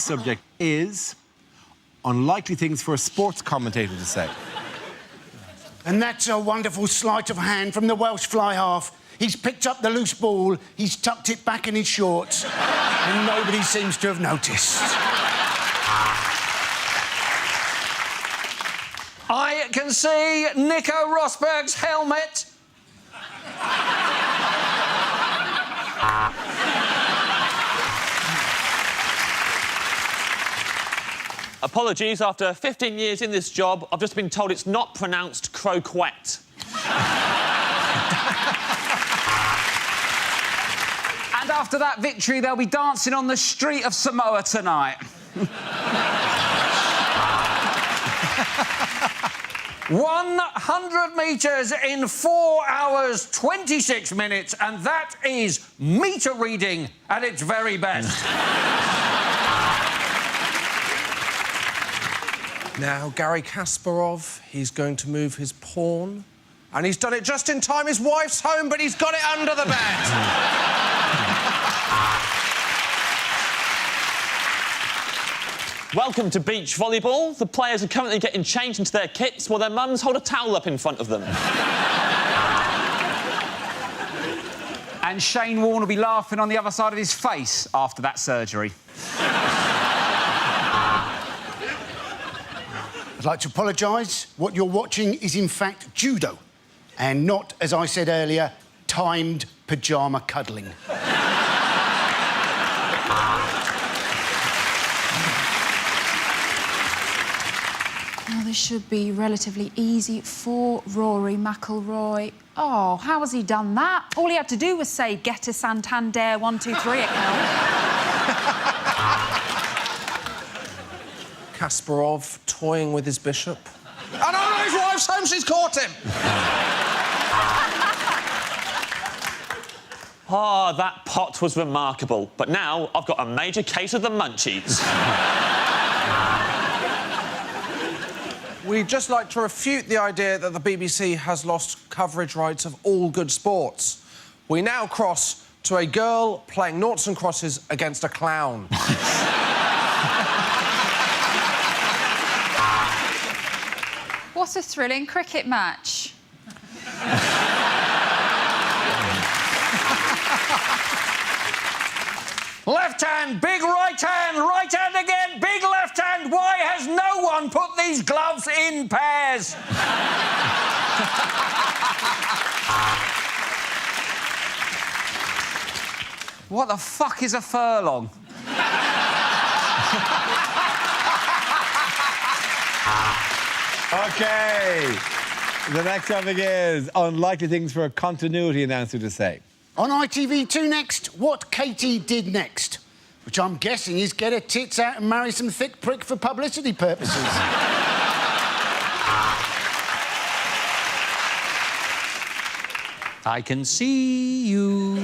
subject is unlikely things for a sports commentator to say. And that's a wonderful sleight of hand from the Welsh fly half. He's picked up the loose ball, he's tucked it back in his shorts, and nobody seems to have noticed. I can see Nico Rosberg's helmet. Apologies, after 15 years in this job, I've just been told it's not pronounced croquette. And after that victory, they'll be dancing on the street of Samoa tonight. 100 metres in 4 hours, 26 minutes, and that is metre reading at its very best. Now, Garry Kasparov, he's going to move his pawn. And he's done it just in time. His wife's home, but he's got it under the bed. Welcome to beach volleyball. The players are currently getting changed into their kits while their mums hold a towel up in front of them. And Shane Warne will be laughing on the other side of his face after that surgery. I'd like to apologise. What you're watching is, in fact, judo, and not, as I said earlier, timed pyjama cuddling. Now, this should be relatively easy for Rory McIlroy. Oh, how has he done that? All he had to do was say, get a Santander 1, 2, 3 account. Kasparov toying with his bishop. Oh, no, his wife's home, she's caught him! Ah, that pot was remarkable. But now I've got a major case of the munchies. We'd just like to refute the idea that the BBC has lost coverage rights of all good sports. We now cross to a girl playing noughts and crosses against a clown. What a thrilling cricket match. Left hand, big right hand again, big left hand. Why has no one put these gloves in pairs? What the fuck is a furlong? OK. The next topic is unlikely things for a continuity announcer to say. On ITV2 next, what Katie did next, which I'm guessing is get her tits out and marry some thick prick for publicity purposes. I can see you.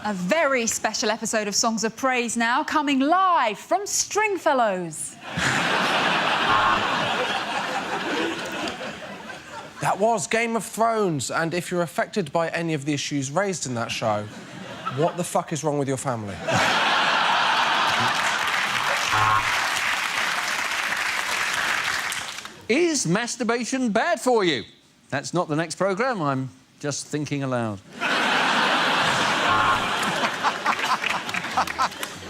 A very special episode of Songs of Praise now, coming live from Stringfellows. That was Game of Thrones, and if you're affected by any of the issues raised in that show, what the fuck is wrong with your family? Is masturbation bad for you? That's not the next programme, I'm just thinking aloud.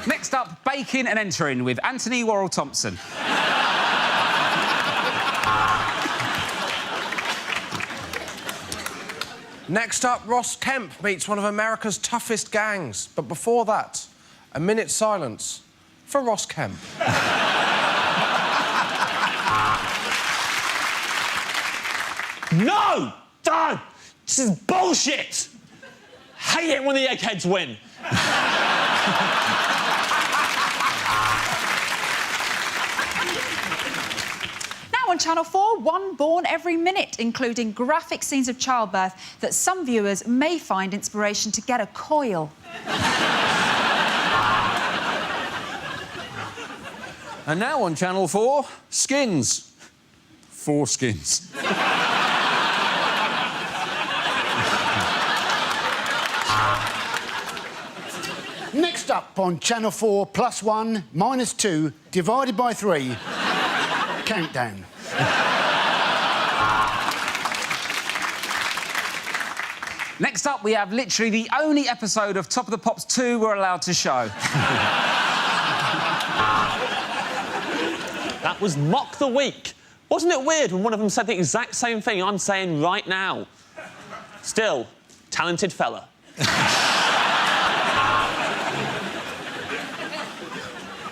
Next up, Baking and Entering with Anthony Worrell-Thompson. Next up, Ross Kemp meets one of America's toughest gangs. But before that, a minute's silence for Ross Kemp. No! Dad! This is bullshit! Hate it when the eggheads win. Now on Channel 4, one born every minute, including graphic scenes of childbirth that some viewers may find inspiration to get a coil. And now on Channel 4, Skins. Foreskins. Next up on Channel 4, +1, -2, divided by 3. Countdown. Next up, we have literally the only episode of Top of the Pops 2 we're allowed to show. That was Mock the Week. Wasn't it weird when one of them said the exact same thing I'm saying right now? Still, talented fella.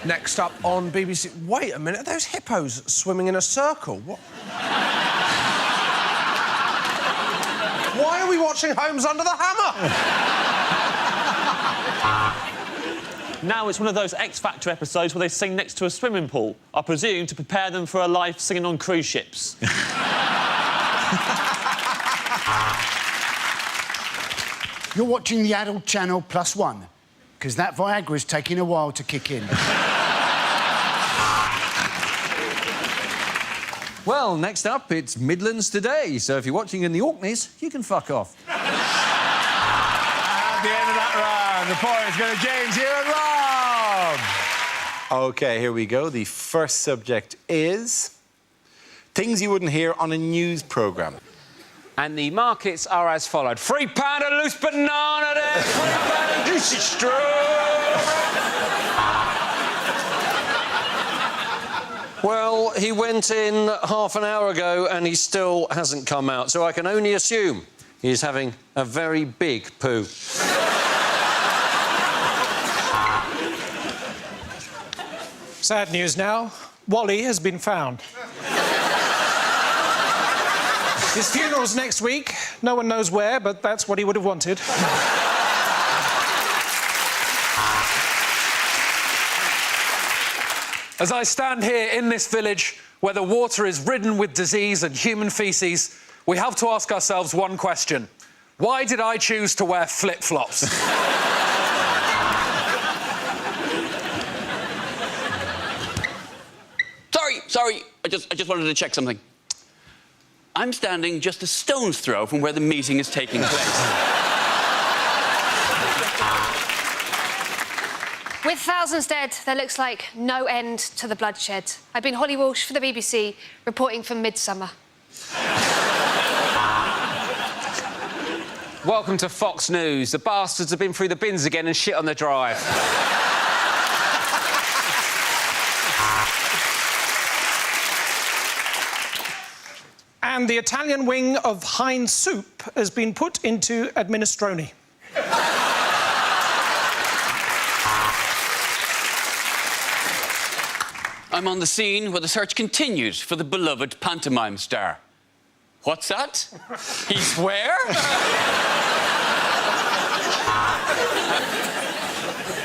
Next up on BBC... Wait a minute, are those hippos swimming in a circle? What? Why are we watching Homes Under the Hammer? Now it's one of those X Factor episodes where they sing next to a swimming pool, I presume to prepare them for a life singing on cruise ships. You're watching the adult channel +1, because that Viagra's taking a while to kick in. Well, next up, it's Midlands Today, so if you're watching in the Orkneys, you can fuck off. At the end of that round, the points go to James here and Rob. OK, here we go. The first subject is things you wouldn't hear on a news programme. And the markets are as followed. £3 a loose banana there, £3 a juicy straw. Well, he went in half an hour ago and he still hasn't come out, so I can only assume he's having a very big poo. Sad news now. Wally has been found. His funeral's next week. No one knows where, but that's what he would have wanted. As I stand here in this village where the water is ridden with disease and human faeces, we have to ask ourselves one question. Why did I choose to wear flip-flops? Sorry, I just wanted to check something. I'm standing just a stone's throw from where the meeting is taking place. With thousands dead, there looks like no end to the bloodshed. I've been Holly Walsh for the BBC, reporting from Midsummer. Welcome to Fox News. The bastards have been through the bins again and shit on the drive. And the Italian wing of Heinz soup has been put into administroni. I'm on the scene where the search continues for the beloved pantomime star. What's that? He's where?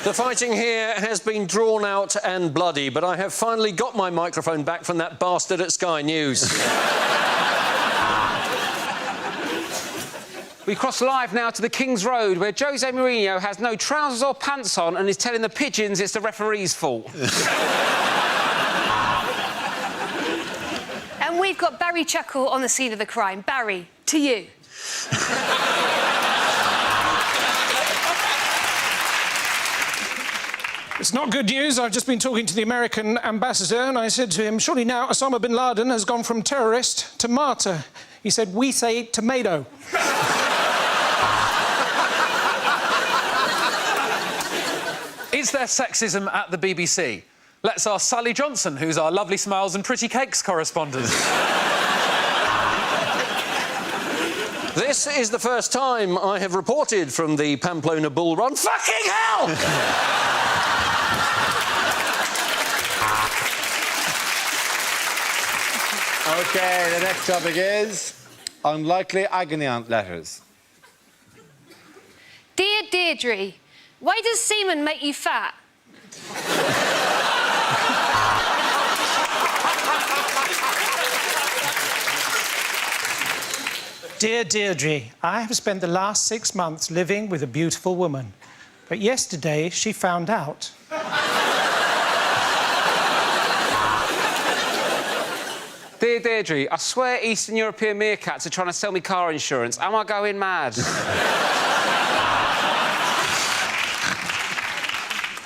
The fighting here has been drawn out and bloody, but I have finally got my microphone back from that bastard at Sky News. We cross live now to the King's Road, where Jose Mourinho has no trousers or pants on and is telling the pigeons it's the referee's fault. And we've got Barry Chuckle on the scene of the crime. Barry, to you. It's not good news. I've just been talking to the American ambassador and I said to him, surely now Osama bin Laden has gone from terrorist to martyr. He said, we say tomato. Is there sexism at the BBC? Let's ask Sally Johnson, who's our lovely smiles and pretty cakes correspondent. This is the first time I have reported from the Pamplona Bull Run. Fucking hell! OK, the next topic is unlikely agony aunt letters. Dear Deirdre, why does semen make you fat? Dear Deirdre, I have spent the last 6 months living with a beautiful woman. But yesterday, she found out. Dear Deirdre, I swear Eastern European meerkats are trying to sell me car insurance. Am I going mad?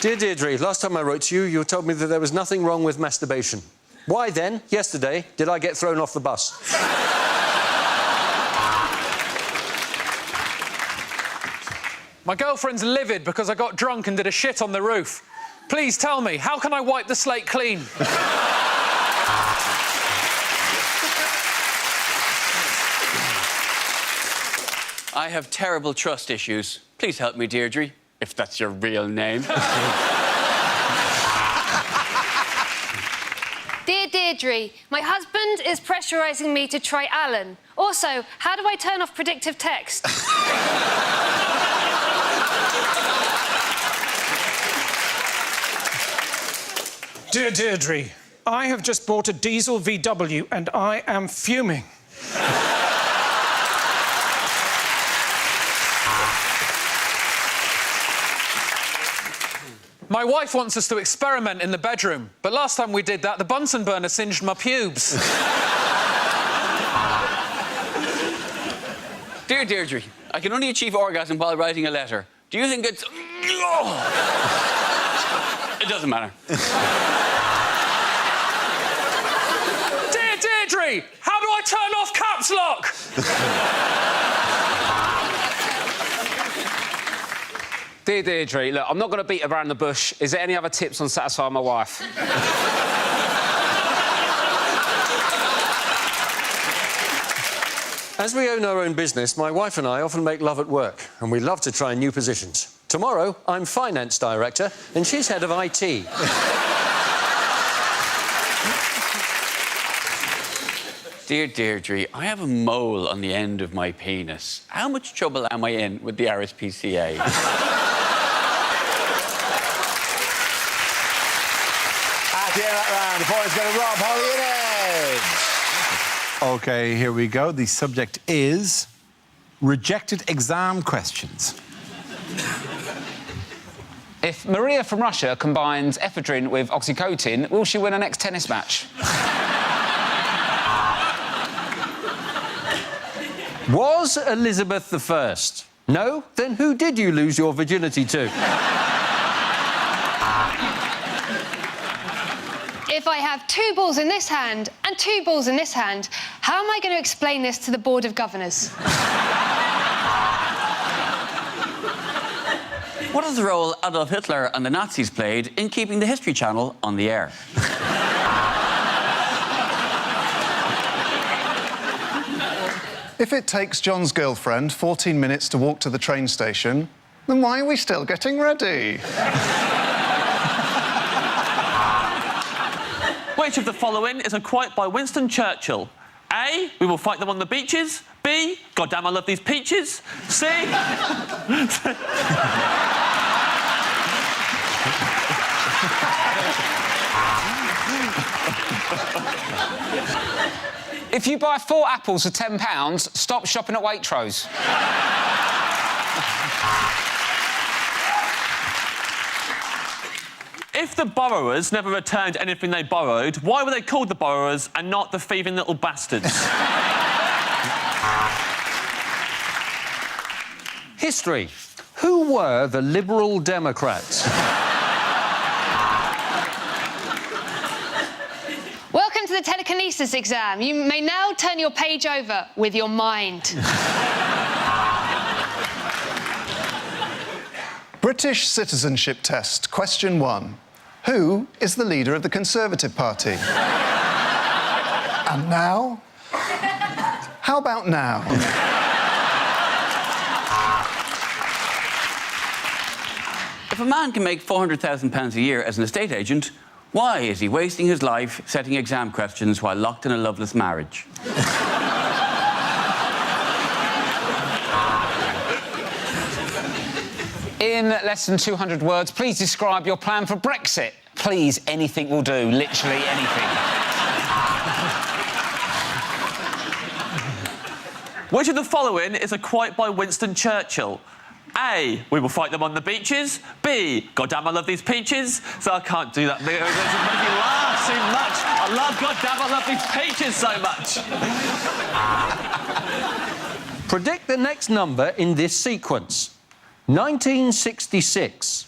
Dear Deirdre, last time I wrote to you, you told me that there was nothing wrong with masturbation. Why then, yesterday, did I get thrown off the bus? My girlfriend's livid because I got drunk and did a shit on the roof. Please tell me, how can I wipe the slate clean? I have terrible trust issues. Please help me, Deirdre, if that's your real name. Dear Deirdre, my husband is pressurising me to try Alan. Also, how do I turn off predictive text? Dear Deirdre, I have just bought a diesel VW and I am fuming. My wife wants us to experiment in the bedroom, but last time we did that, the Bunsen burner singed my pubes. Dear Deirdre, I can only achieve orgasm while writing a letter. Do you think it's... It doesn't matter. Dear Deirdre, how do I turn off caps lock? Dear Deirdre, look, I'm not going to beat around the bush. Is there any other tips on satisfying my wife? As we own our own business, my wife and I often make love at work, and we love to try new positions. Tomorrow, I'm finance director, and she's head of IT. Dear Deirdre, I have a mole on the end of my penis. How much trouble am I in with the RSPCA? At the end of that round, the point's going to Rob, Holly and Ed. OK, here we go. The subject is rejected exam questions. If Maria from Russia combines ephedrine with oxycontin, will she win her next tennis match? Was Elizabeth I? No? Then who did you lose your virginity to? If I have 2 balls in this hand and 2 balls in this hand, how am I going to explain this to the Board of Governors? What is the role Adolf Hitler and the Nazis played in keeping the History Channel on the air? If it takes John's girlfriend 14 minutes to walk to the train station, then why are we still getting ready? Which of the following is a quote by Winston Churchill? A, we will fight them on the beaches. B, goddamn, I love these peaches. C... If you buy 4 apples for £10, stop shopping at Waitrose. If the borrowers never returned anything they borrowed, why were they called the borrowers and not the thieving little bastards? History. Who were the Liberal Democrats? Welcome to the telekinesis exam. You may now turn your page over with your mind. British citizenship test, question 1. Who is the leader of the Conservative Party? And now? How about now? If a man can make £400,000 a year as an estate agent, why is he wasting his life setting exam questions while locked in a loveless marriage? In less than 200 words, please describe your plan for Brexit. Please, anything will do. Literally anything. Which of the following is a quote by Winston Churchill? A, we will fight them on the beaches. B, goddamn, I love these peaches. So I can't do that. It doesn't make me laugh too much. I love, goddamn, I love these peaches so much. Predict the next number in this sequence. 1966.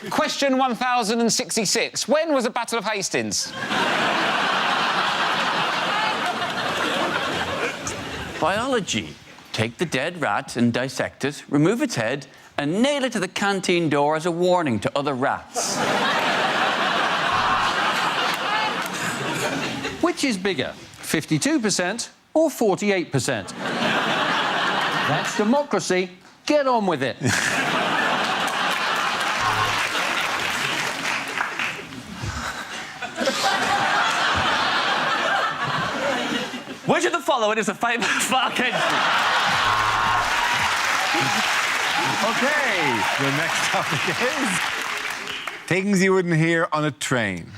Question 1066. When was the Battle of Hastings? Biology. Take the dead rat and dissect it, remove its head, and nail it to the canteen door as a warning to other rats. Which is bigger, 52% or 48%? That's democracy. Get on with it. Which of the following is a famous fucking... OK, the next topic is things you wouldn't hear on a train.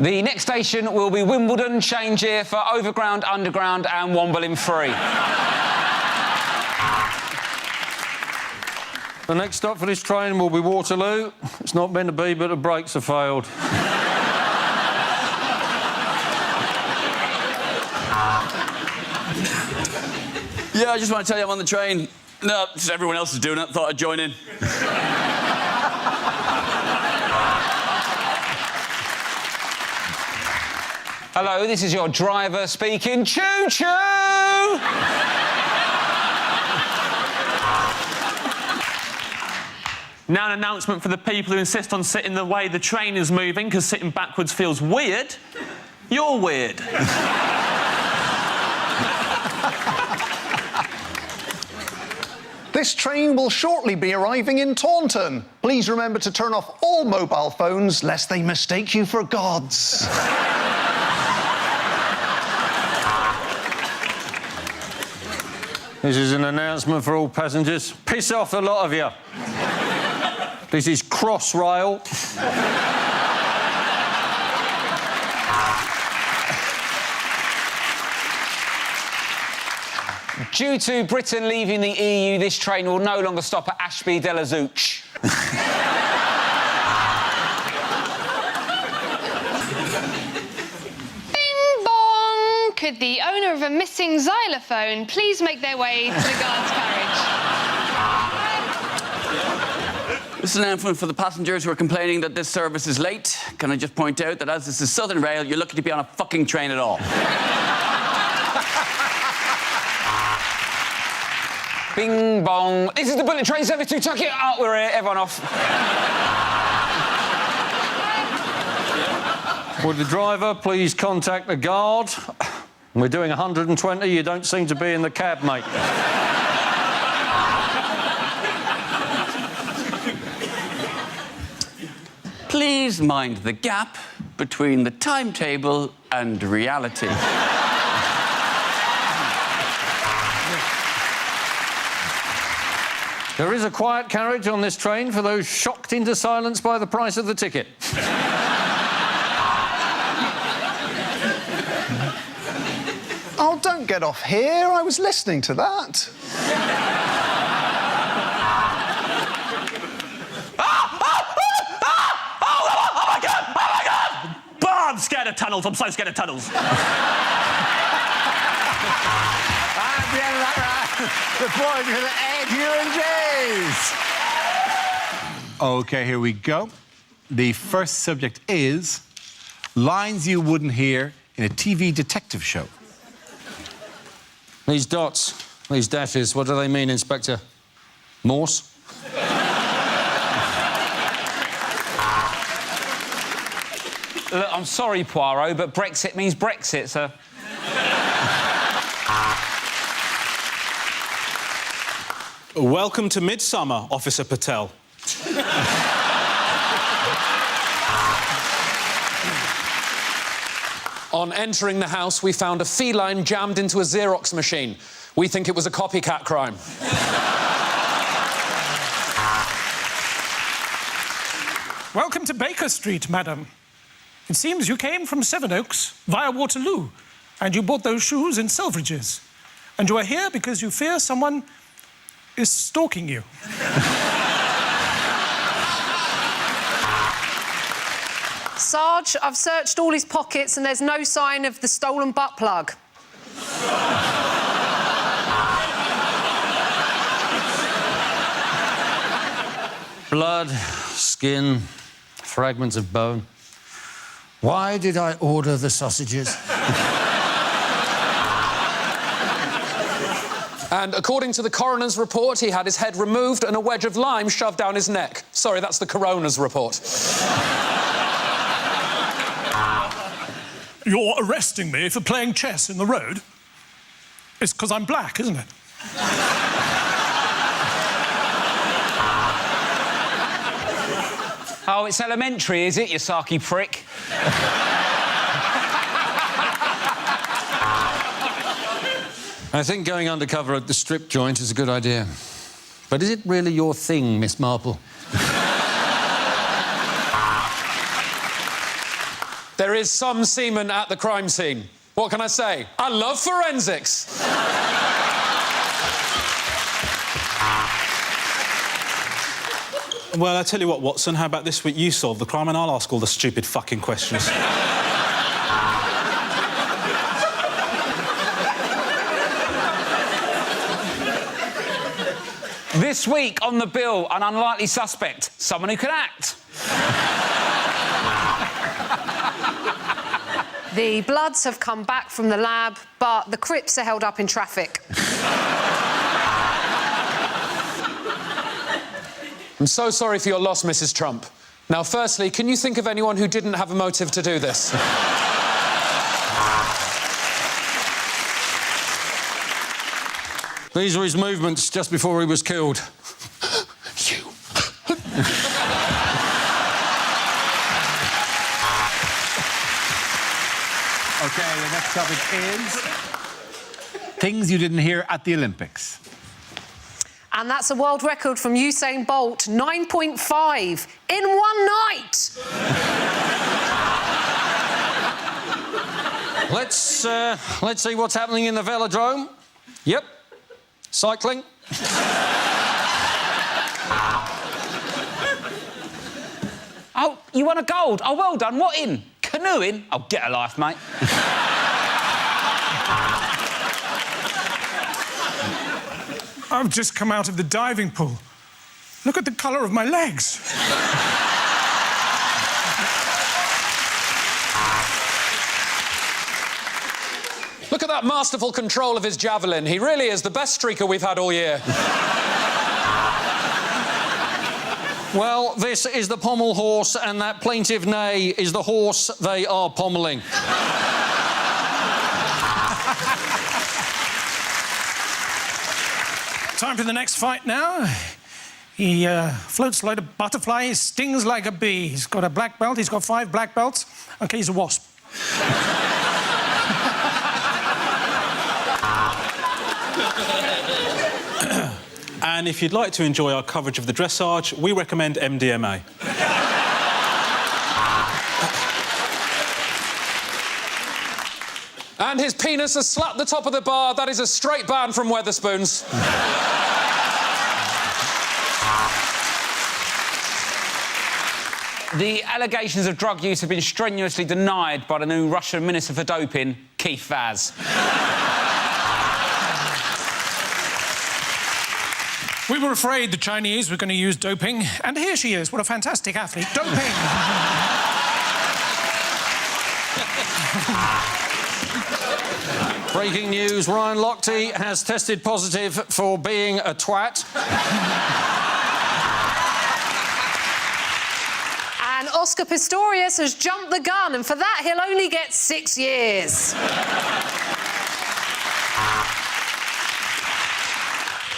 The next station will be Wimbledon. Change here for Overground, Underground and Womble free. The next stop for this train will be Waterloo. It's not meant to be, but the brakes have failed. Yeah, I just want to tell you I'm on the train. No, just everyone else is doing it. Thought I'd join in. Hello, this is your driver speaking. Choo-choo! Now an announcement for the people who insist on sitting the way the train is moving because sitting backwards feels weird. You're weird. This train will shortly be arriving in Taunton. Please remember to turn off all mobile phones lest they mistake you for gods. This is an announcement for all passengers. Piss off, a lot of you. This is Crossrail. Due to Britain leaving the EU, this train will no longer stop at Ashby de la Zouch. Bing bong! Could the owner of a missing xylophone please make their way to the guard's carriage? This is an announcement for the passengers who are complaining that this service is late. Can I just point out that as this is Southern Rail, you're lucky to be on a fucking train at all. Bing bong. This is the bullet train service to Tuck it. Oh, we're here. Everyone off. Would the driver please contact the guard? We're doing 120. You don't seem to be in the cab, mate. Please mind the gap between the timetable and reality. There is a quiet carriage on this train for those shocked into silence by the price of the ticket. Oh, don't get off here. I was listening to that. Oh my God! Oh my God! Oh, I'm scared of tunnels. I'm so scared of tunnels. At the end of that round, the points are going to Ed, Hugh and James. OK, here we go. The first subject is lines you wouldn't hear in a TV detective show. These dots, these dashes, what do they mean, Inspector? Morse? Look, I'm sorry, Poirot, but Brexit means Brexit, sir. Welcome to Midsummer, Officer Patel. On entering the house, we found a feline jammed into a Xerox machine. We think it was a copycat crime. Welcome to Baker Street, madam. It seems you came from Sevenoaks via Waterloo, and you bought those shoes in Selfridges. And you are here because you fear someone is stalking you. Sarge, I've searched all his pockets and there's no sign of the stolen butt plug. Blood, skin, fragments of bone. Why did I order the sausages? And according to the coroner's report, he had his head removed and a wedge of lime shoved down his neck. Sorry, that's the coroner's report. You're arresting me for playing chess in the road? It's because I'm black, isn't it? Oh, it's elementary, is it, you sarky prick? I think going undercover at the strip joint is a good idea. But is it really your thing, Miss Marple? There is some semen at the crime scene. What can I say? I love forensics. Well, I tell you what, Watson, how about this week you solve the crime and I'll ask all the stupid fucking questions. This week on the bill, an unlikely suspect, someone who can act. The bloods have come back from the lab, but the Crips are held up in traffic. I'm so sorry for your loss, Mrs. Trump. Now, firstly, can you think of anyone who didn't have a motive to do this? These were his movements just before he was killed. You. OK, the next topic is things you didn't hear at the Olympics. And that's a world record from Usain Bolt, 9.5 in one night. Let's see what's happening in the velodrome. Yep. Cycling. Oh, you won a gold. Oh, well done. What in? Canoeing? Oh, get a life, mate. I've just come out of the diving pool. Look at the colour of my legs. Look at that masterful control of his javelin. He really is the best streaker we've had all year. Well, this is the pommel horse, and that plaintive neigh is the horse they are pommelling. Time for the next fight now. He floats like a butterfly, he stings like a bee. He's got a black belt, he's got 5 black belts. OK, he's a wasp. And if you'd like to enjoy our coverage of the dressage, we recommend MDMA. And his penis has slapped the top of the bar. That is a straight ban from Wetherspoons. The allegations of drug use have been strenuously denied by the new Russian Minister for Doping, Keith Vaz. We were afraid the Chinese were going to use doping, and here she is. What a fantastic athlete. Doping! Breaking news, Ryan Lochte has tested positive for being a twat. And Oscar Pistorius has jumped the gun, and for that he'll only get 6 years.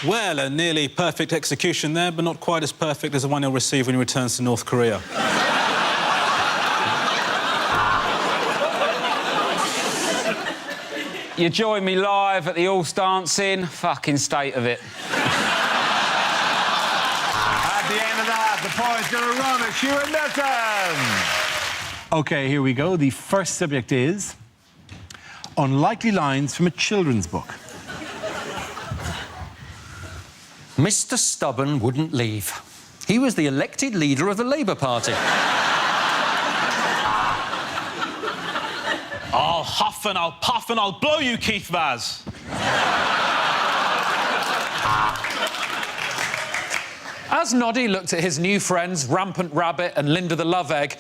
Well, a nearly perfect execution there, but not quite as perfect as the one he'll receive when he returns to North Korea. You join me live at the All Dancing. Fucking state of it. At the end of that, the point's going to run at Hugh Dennis. OK, here we go. The first subject is unlikely lines from a children's book. Mr. Stubborn wouldn't leave. He was the elected leader of the Labour Party. I'll huff and I'll puff and I'll blow you, Keith Vaz. As Noddy looked at his new friends, Rampant Rabbit and Linda the Love Egg,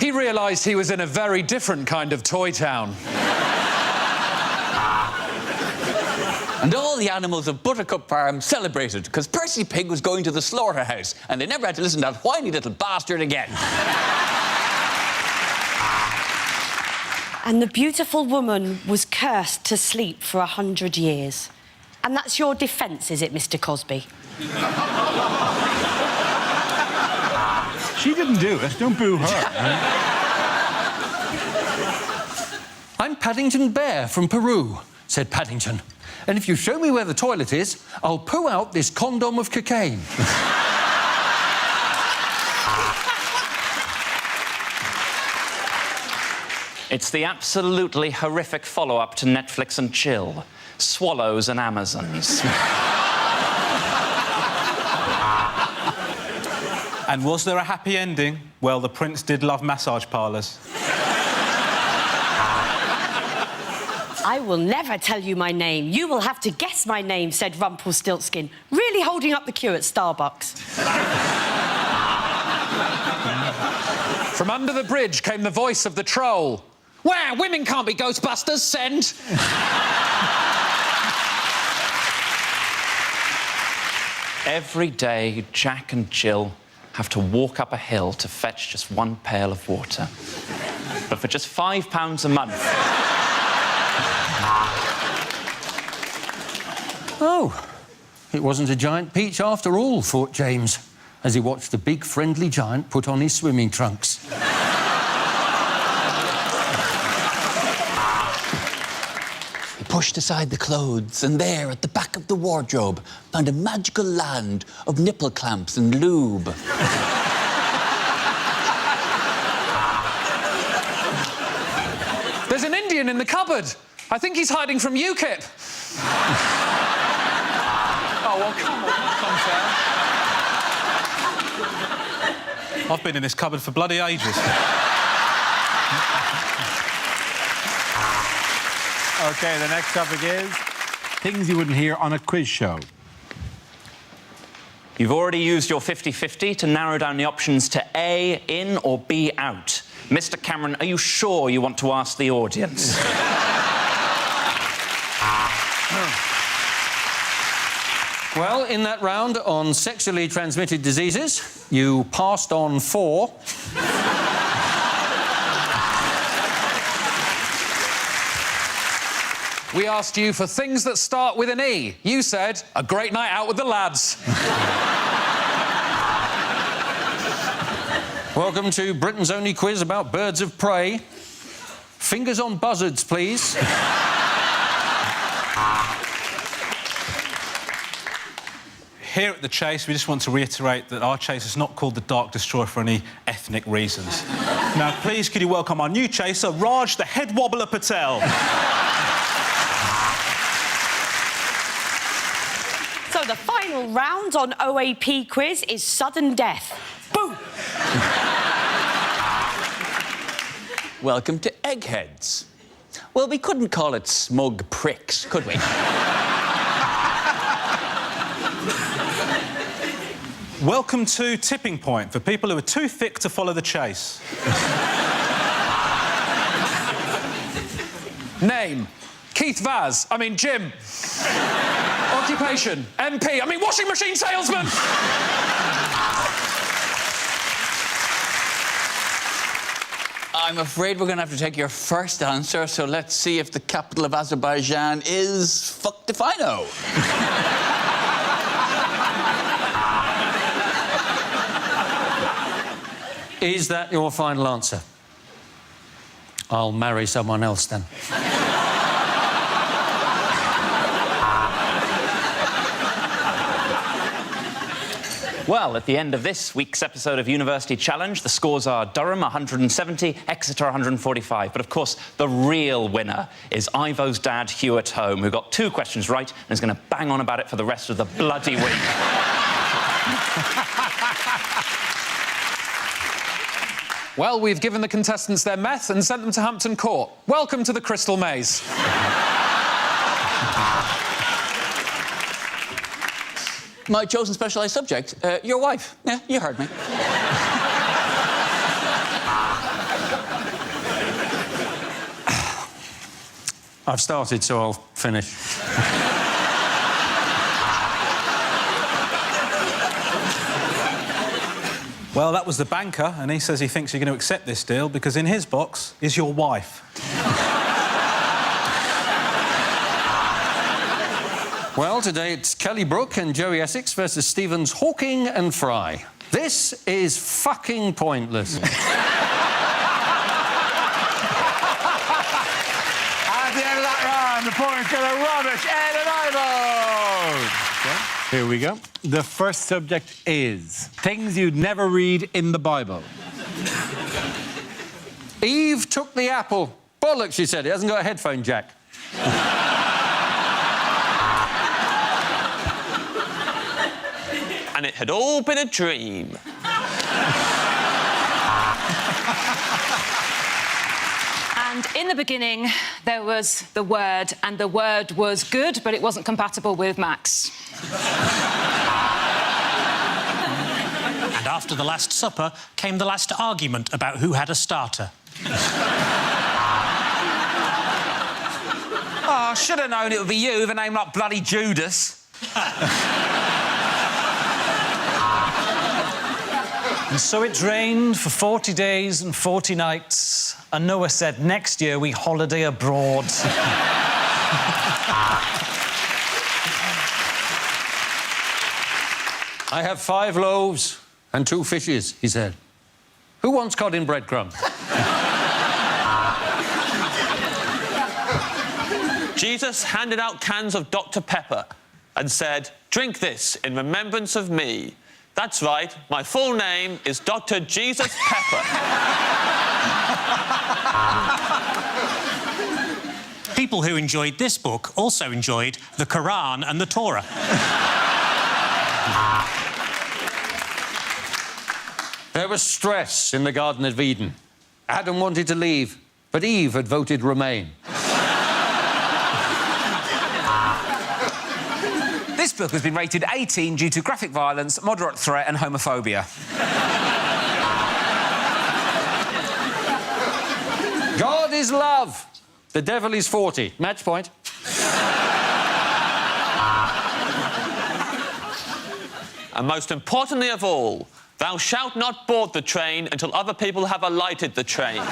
he realised he was in a very different kind of toy town. And all the animals of Buttercup Farm celebrated because Percy Pig was going to the slaughterhouse and they never had to listen to that whiny little bastard again. And the beautiful woman was cursed to sleep for 100 years. And that's your defence, is it, Mr. Cosby? She didn't do it. Don't boo her. I'm Paddington Bear from Peru, said Paddington. And if you show me where the toilet is, I'll poo out this condom of cocaine. It's the absolutely horrific follow-up to Netflix and Chill. Swallows and Amazons. And was there a happy ending? Well, the prince did love massage parlours. I will never tell you my name. You will have to guess my name, said Rumpelstiltskin, really holding up the queue at Starbucks. From under the bridge came the voice of the troll. Wow, women can't be Ghostbusters, send! Every day, Jack and Jill have to walk up a hill to fetch just one pail of water. But for just £5 a month... Oh, it wasn't a giant peach after all, thought James, as he watched the big friendly giant put on his swimming trunks. He pushed aside the clothes and there, at the back of the wardrobe, found a magical land of nipple clamps and lube. There's an Indian in the cupboard. I think he's hiding from UKIP. Oh, well, come on, I've been in this cupboard for bloody ages. OK, the next topic is things you wouldn't hear on a quiz show. You've already used your 50-50 to narrow down the options to A, in, or B, out. Mr. Cameron, are you sure you want to ask the audience? Well, in that round on sexually transmitted diseases, you passed on 4. We asked you for things that start with an E. You said, a great night out with the lads. Welcome to Britain's only quiz about birds of prey. Fingers on buzzards, please. Here at The Chase, we just want to reiterate that our chase is not called the Dark Destroyer for any ethnic reasons. Now, please, could you welcome our new chaser, Raj the Head Wobbler Patel. So the final round on OAP quiz is sudden death. Boom! Welcome to Eggheads. Well, we couldn't call it smug pricks, could we? Welcome to Tipping Point, for people who are too thick to follow the chase. Name, Keith Vaz. I mean, Jim. Occupation, MP. I mean, washing machine salesman. I'm afraid we're going to have to take your first answer, so let's see if the capital of Azerbaijan is fuck if I know. Is that your final answer? I'll marry someone else then. Well, at the end of this week's episode of University Challenge, the scores are Durham 170, Exeter 145. But, of course, the real winner is Ivo's dad, Hugh at home, who got 2 questions right and is going to bang on about it for the rest of the bloody week. Well, we've given the contestants their meth and sent them to Hampton Court. Welcome to the Crystal Maze. My chosen specialised subject, your wife. Yeah, you heard me. I've started, so I'll finish. Well, that was the banker, and he says he thinks you're going to accept this deal because in his box is your wife. Well, today it's Kelly Brook and Joey Essex versus Stevens, Hawking and Fry. This is fucking pointless. At the end of that round, the points go to Romesh Ranganathan. Okay. Here we go. The first subject is things you'd never read in the Bible. Eve took the apple. Bollocks, she said. It hasn't got a headphone jack. And it had all been a dream. And in the beginning, there was the Word, and the Word was good, but it wasn't compatible with Max. And after the Last Supper came the last argument about who had a starter. Oh, I should have known it would be you with a name like bloody Judas. And so it rained for 40 days and 40 nights, and Noah said, next year we holiday abroad. I have 5 loaves and 2 fishes, he said. Who wants cod in breadcrumbs? Jesus handed out cans of Dr. Pepper and said, drink this in remembrance of me. That's right, my full name is Dr. Jesus Pepper. People who enjoyed this book also enjoyed the Quran and the Torah. There was stress in the Garden of Eden. Adam wanted to leave, but Eve had voted remain. This book has been rated 18 due to graphic violence, moderate threat and homophobia. God is love. The devil is 40. Match point. And most importantly of all, thou shalt not board the train until other people have alighted the train.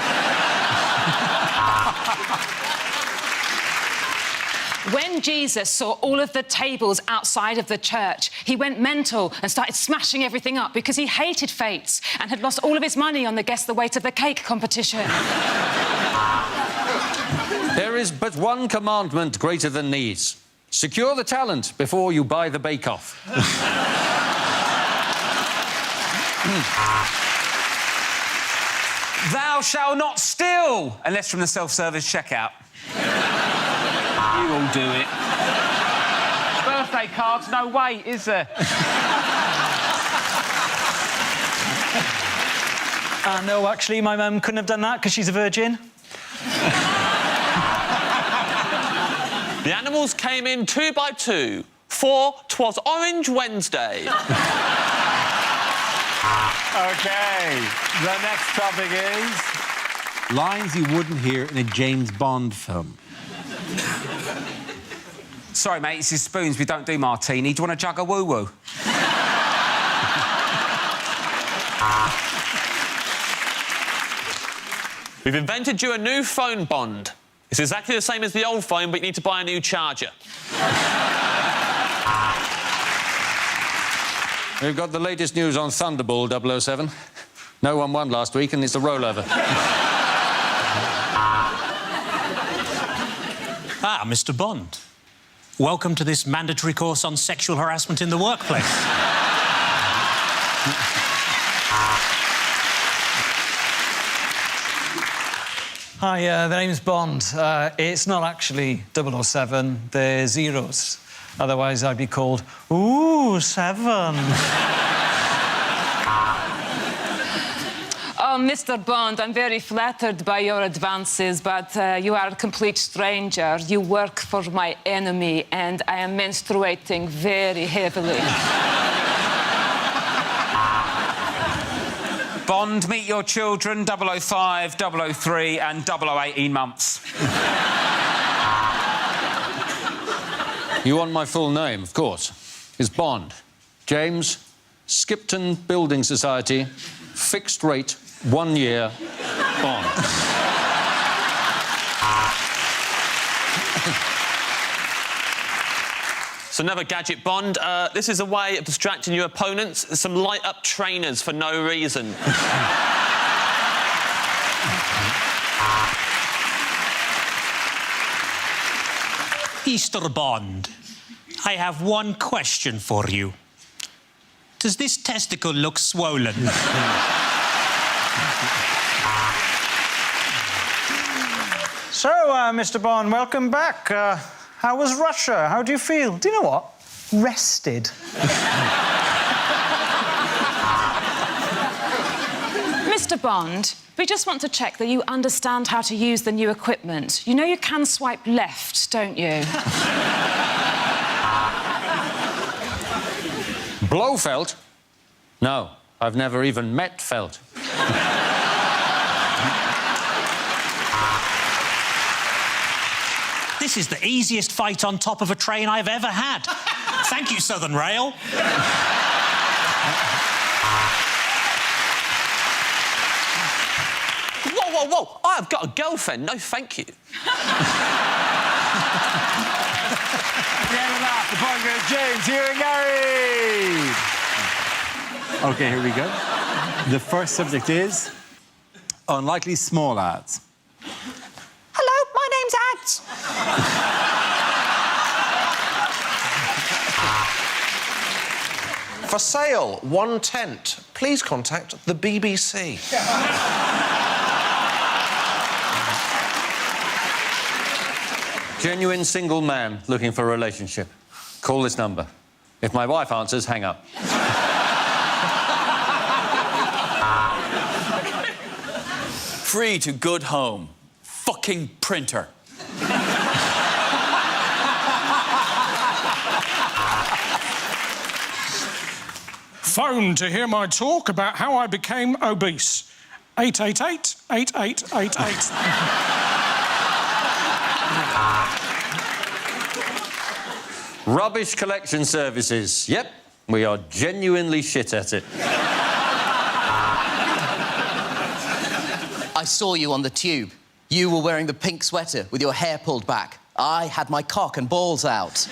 When Jesus saw all of the tables outside of the church, he went mental and started smashing everything up because he hated fates and had lost all of his money on the Guess the Weight of the Cake competition. There is but one commandment greater than these. Secure the talent before you buy the bake-off. Thou shalt not steal, unless from the self-service checkout. You all do it. Birthday cards, no wait, is there? No, actually, my mum couldn't have done that because she's a virgin. The animals came in 2 by 2, for 'twas Orange Wednesday. OK, the next topic is lines you wouldn't hear in a James Bond film. Sorry, mate, this is Spoons. We don't do martini. Do you want to jug a woo-woo? We've invented you a new phone bond. It's exactly the same as the old phone, but you need to buy a new charger. We've got the latest news on Thunderball 007. No one won last week, and it's a rollover. Ah, Mr. Bond. Welcome to this mandatory course on sexual harassment in the workplace. Hi, the name's Bond. It's not actually 007, they're zeros. Otherwise, I'd be called, ooh, 7. Oh, Mr. Bond, I'm very flattered by your advances, but you are a complete stranger. You work for my enemy, and I am menstruating very heavily. Bond, meet your children, 005, 003 and 0018 months. You want my full name, of course. It's Bond. James, Skipton Building Society, fixed rate, 1 year, Bond. So another gadget, Bond. This is a way of distracting your opponents. Some light-up trainers for no reason. Easter Bond, I have one question for you. Does this testicle look swollen? So, Mr. Bond, welcome back. How was Russia? How do you feel? Do you know what? Rested. Mr. Bond, we just want to check that you understand how to use the new equipment. You know you can swipe left, don't you? Blofeld? No, I've never even met Felt. This is the easiest fight on top of a train I've ever had. Thank you, Southern Rail. Whoa, whoa, whoa! I've got a girlfriend. No, thank you. The point goes James, Hugh and Gary. OK, here we go. The first subject is unlikely small ads. Hello, my name's Ads. For sale, 1 tent. Please contact the BBC. Genuine single man looking for a relationship. Call this number. If my wife answers, hang up. Free to good home. Fucking printer. Phone to hear my talk about how I became obese. 888-8888. Rubbish collection services. Yep, we are genuinely shit at it. I saw you on the tube. You were wearing the pink sweater with your hair pulled back. I had my cock and balls out.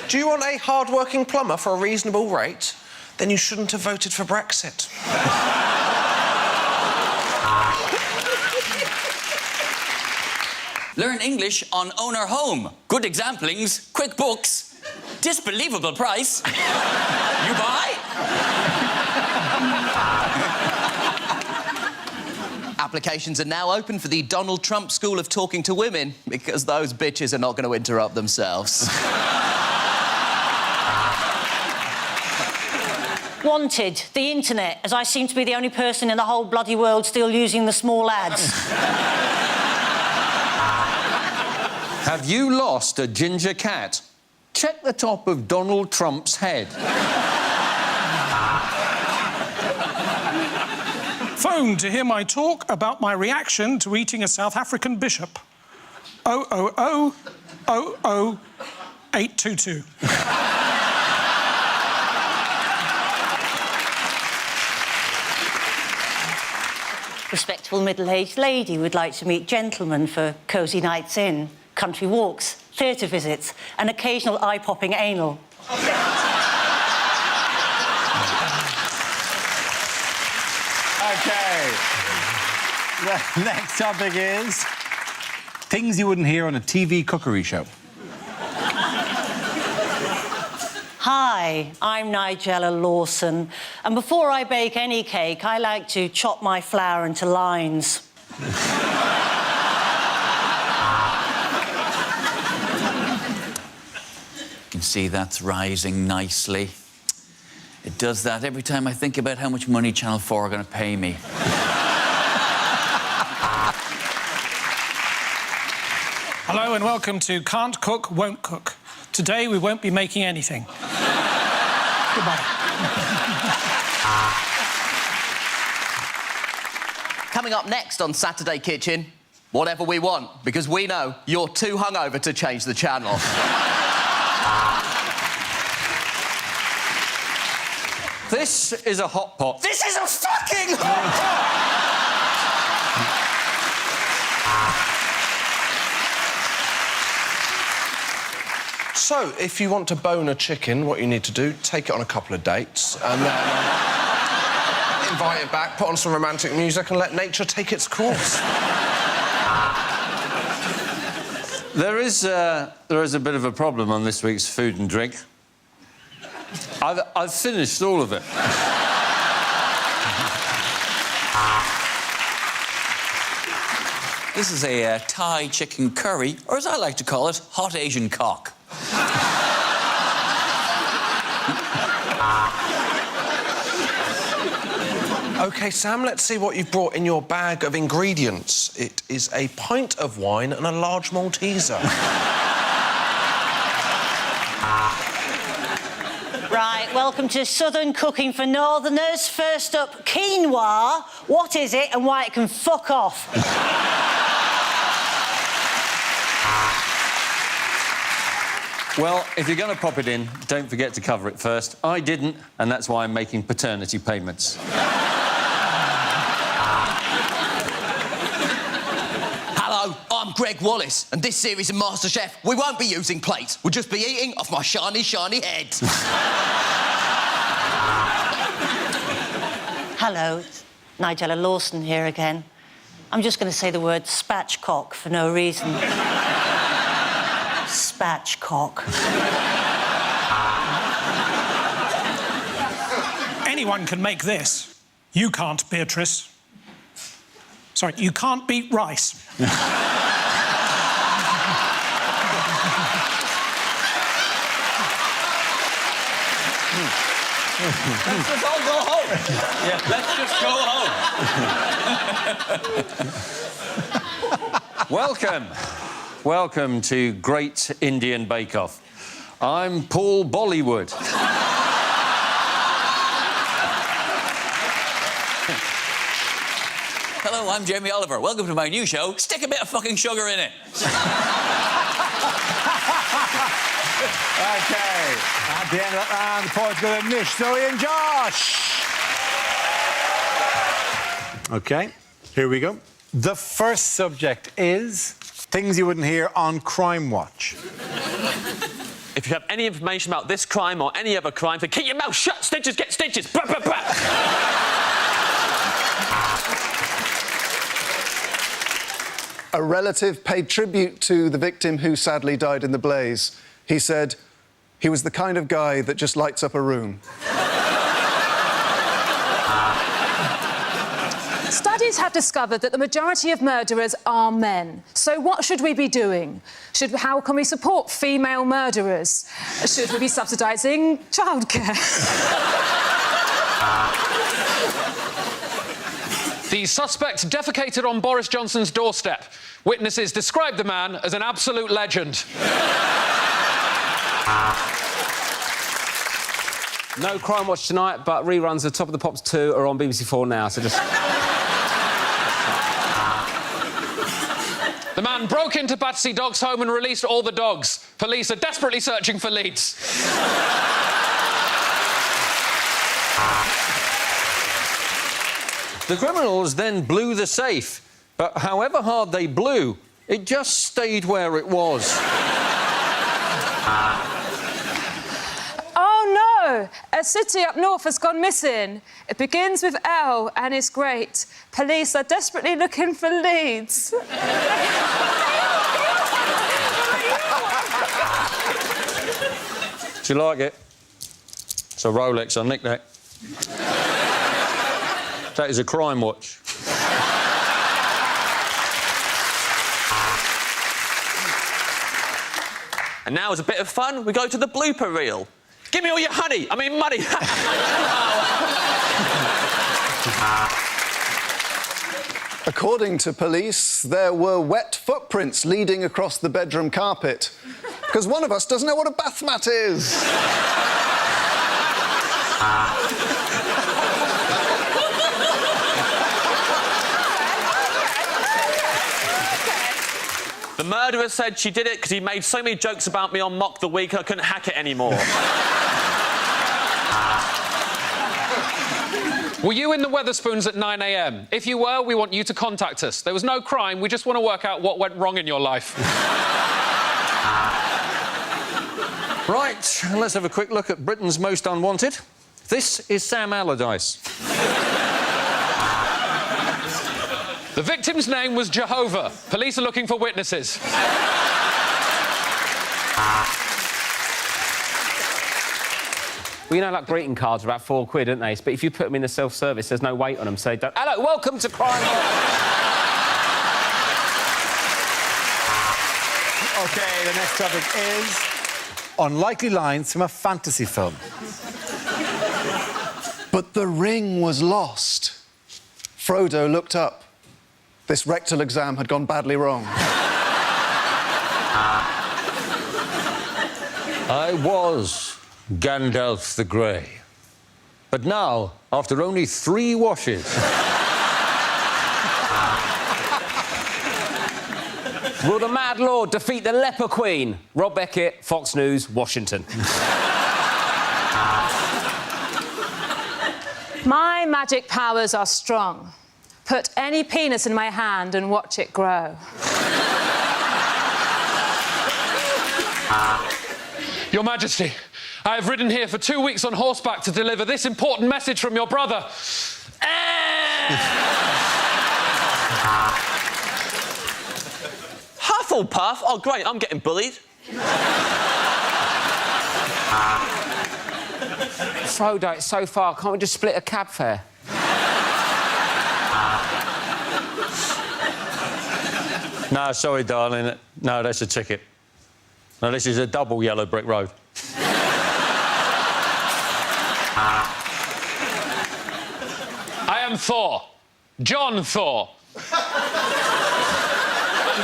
Do you want a hard-working plumber for a reasonable rate? Then you shouldn't have voted for Brexit. Learn English on Owner Home. Good examplings, quick books, disbelievable price. You buy? Applications are now open for the Donald Trump School of Talking to Women because those bitches are not going to interrupt themselves. Wanted, the internet, as I seem to be the only person in the whole bloody world still using the small ads. Have you lost a ginger cat? Check the top of Donald Trump's head. Phone to hear my talk about my reaction to eating a South African bishop. 000-00822. Respectable middle-aged lady would like to meet gentlemen for cosy nights in, country walks, theatre visits, and occasional eye-popping anal. OK. The next topic is things you wouldn't hear on a TV cookery show. Hi, I'm Nigella Lawson, and before I bake any cake, I like to chop my flour into lines. You can see that's rising nicely. It does that every time I think about how much money Channel 4 are going to pay me. Hello and welcome to Can't Cook, Won't Cook. Today we won't be making anything. Goodbye. Coming up next on Saturday Kitchen, whatever we want, because we know you're too hungover to change the channel. This is a hot pot. This is a fucking hot pot! So, if you want to bone a chicken, what you need to do, take it on a couple of dates, and then invite it back, put on some romantic music, and let nature take its course. There is a bit of a problem on this week's food and drink. I've finished all of it. This is a Thai chicken curry, or as I like to call it, hot Asian cock. OK, Sam, let's see what you've brought in your bag of ingredients. It is a pint of wine and a large Malteser. Right, welcome to Southern Cooking for Northerners. First up, quinoa. What is it and why it can fuck off? Well, if you're going to pop it in, don't forget to cover it first. I didn't, and that's why I'm making paternity payments. Hello, I'm Greg Wallace, and this series of MasterChef, we won't be using plates. We'll just be eating off my shiny, shiny head. Hello, it's Nigella Lawson here again. I'm just going to say the word spatchcock for no reason. Spatchcock. Anyone can make this. You can't, Beatrice. Sorry, you can't beat rice. Let's just all go home. Yeah, let's just go home. Welcome to Great Indian Bake Off. I'm Paul Bollywood. Hello, I'm Jamie Oliver. Welcome to my new show. Stick a bit of fucking sugar in it. OK. At the end of that round, the points go to Nish, Zoe and Josh. OK, here we go. The first subject is things you wouldn't hear on Crimewatch. If you have any information about this crime or any other crime, then keep your mouth shut. Stitches get stitches. Bah, bah, bah. A relative paid tribute to the victim who sadly died in the blaze. He said, he was the kind of guy that just lights up a room. Studies have discovered that the majority of murderers are men. So what should we be doing? How can we support female murderers? Should we be subsidising childcare? The suspect defecated on Boris Johnson's doorstep. Witnesses describe the man as an absolute legend. No Crimewatch tonight, but reruns of Top of the Pops 2 are on BBC 4 now, so just... The man broke into Battersea Dogs' home and released all the dogs. Police are desperately searching for leads. The criminals then blew the safe, but however hard they blew, it just stayed where it was. Oh no! A city up north has gone missing. It begins with L and is great. Police are desperately looking for leads. Do you like it? It's a Rolex, I nicked that. That is a Crimewatch. And now, as a bit of fun, we go to the blooper reel. Give me all your honey. I mean, money. According to police, there were wet footprints leading across the bedroom carpet. Because one of us doesn't know what a bath mat is. The murderer said she did it because he made so many jokes about me on Mock the Week I couldn't hack it anymore. Were you in the Wetherspoons at 9 a.m? If you were, we want you to contact us. There was no crime, we just want to work out what went wrong in your life. Right, let's have a quick look at Britain's Most Unwanted. This is Sam Allardyce. The victim's name was Jehovah. Police are looking for witnesses. Well, you know, like greeting cards are about £4, aren't they? But if you put them in the self-service, there's no weight on them, so they don't... Hello, welcome to Crimewatch. OK, the next topic is unlikely lines from a fantasy film. But the ring was lost. Frodo looked up. This rectal exam had gone badly wrong. I was Gandalf the Grey. But now, after only 3 washes... Will the Mad Lord defeat the Leper Queen? Rob Beckett, Fox News, Washington. My magic powers are strong. Put any penis in my hand and watch it grow. Your Majesty, I have ridden here for 2 weeks on horseback to deliver this important message from your brother. Hufflepuff? Oh, great, I'm getting bullied. Frodo, it's so far, can't we just split a cab fare? No, sorry, darling. No, that's a ticket. No, this is a double yellow brick road. I am Thor. John Thor. And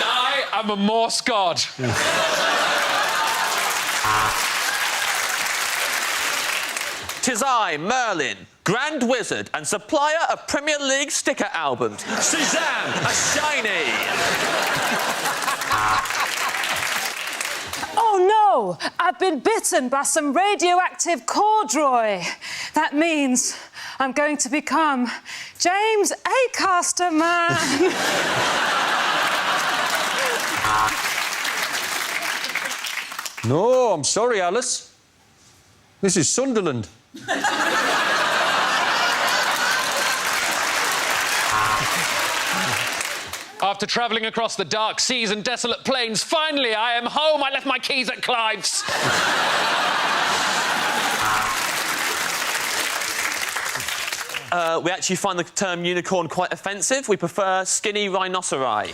I am a Morse god. 'Tis I, Merlin, Grand Wizard and supplier of Premier League sticker albums. Suzanne, a shiny. Oh no! I've been bitten by some radioactive corduroy. That means I'm going to become James Acaster Man. No, I'm sorry, Alice. This is Sunderland. After travelling across the dark seas and desolate plains, finally I am home. I left my keys at Clive's. We actually find the term unicorn quite offensive. We prefer skinny rhinoceri.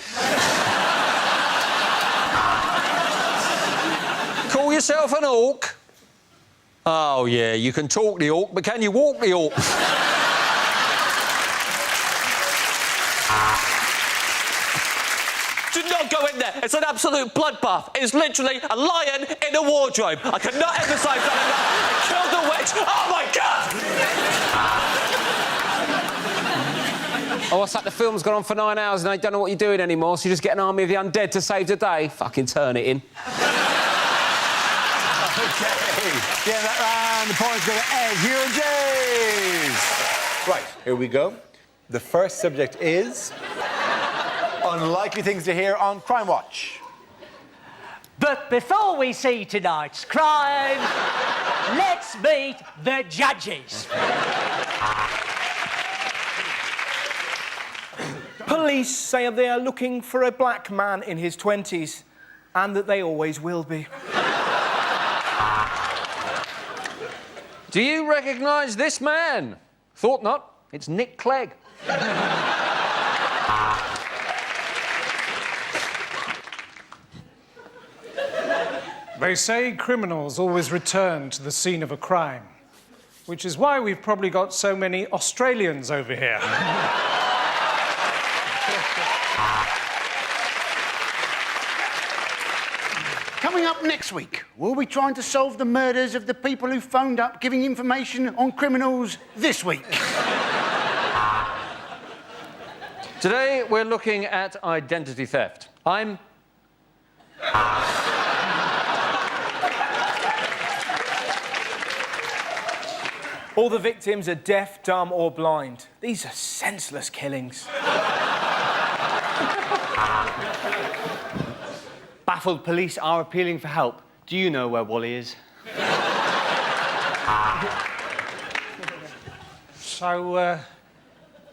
Call yourself an orc? Oh, yeah, you can talk the orc, but can you walk the orc? Do not go in there. It's an absolute bloodbath. It is literally a lion in a wardrobe. I cannot emphasise that enough. It killed the witch. Oh, my God! Oh, what's that? The film's gone on for 9 hours and they don't know what you're doing anymore, so you just get an army of the undead to save the day. Fucking turn it in. OK. Yeah, that round. The points go to Ed, Hugh and James. Right, here we go. The first subject is unlikely things to hear on Crimewatch. But before we see tonight's crime, let's meet the judges. Police say they are looking for a black man in his 20s, and that they always will be. Do you recognise this man? Thought not. It's Nick Clegg. They say criminals always return to the scene of a crime, which is why we've probably got so many Australians over here. Coming up next week, we'll be trying to solve the murders of the people who phoned up giving information on criminals this week. Today, we're looking at identity theft. All the victims are deaf, dumb, or blind. These are senseless killings. Baffled police are appealing for help. Do you know where Wally is? So,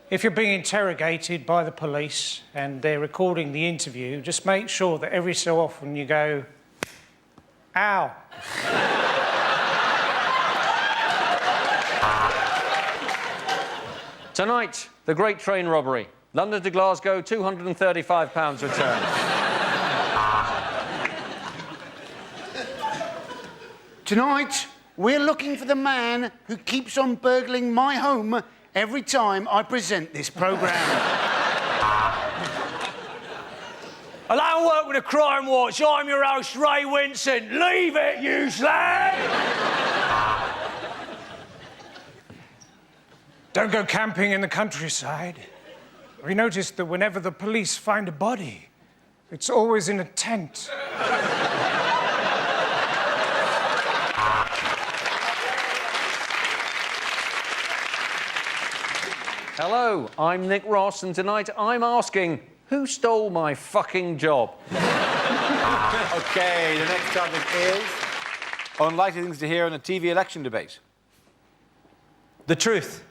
if you're being interrogated by the police and they're recording the interview, just make sure that every so often you go, ow. Tonight, the great train robbery. London to Glasgow, £235 return. Tonight, we're looking for the man who keeps on burgling my home every time I present this programme. I don't work with a Crimewatch. I'm your host, Ray Winston. Leave it, you slag! Don't go camping in the countryside. We noticed that whenever the police find a body, it's always in a tent. Hello, I'm Nick Ross, and tonight I'm asking, who stole my fucking job? OK, the next topic is unlikely things to hear in a TV election debate. The truth.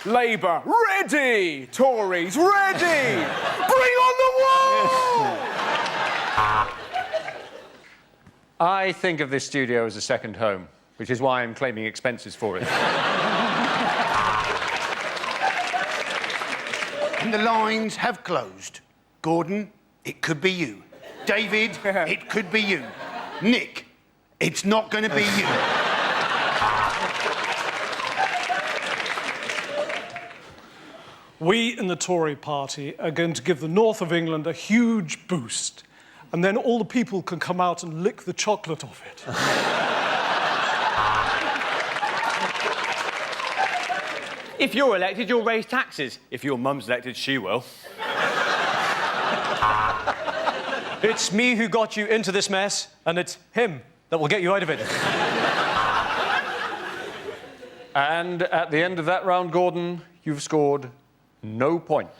Labour, ready! Tories, ready! Bring on the wall! I think of this studio as a second home, which is why I'm claiming expenses for it. And the lines have closed. Gordon, it could be you. David, it could be you. Nick, it's not going to be you. We in the Tory party are going to give the north of England a huge boost, and then all the people can come out and lick the chocolate off it. If you're elected, you'll raise taxes. If your mum's elected, she will. It's me who got you into this mess, and it's him that will get you out of it. And at the end of that round, Gordon, you've scored no points.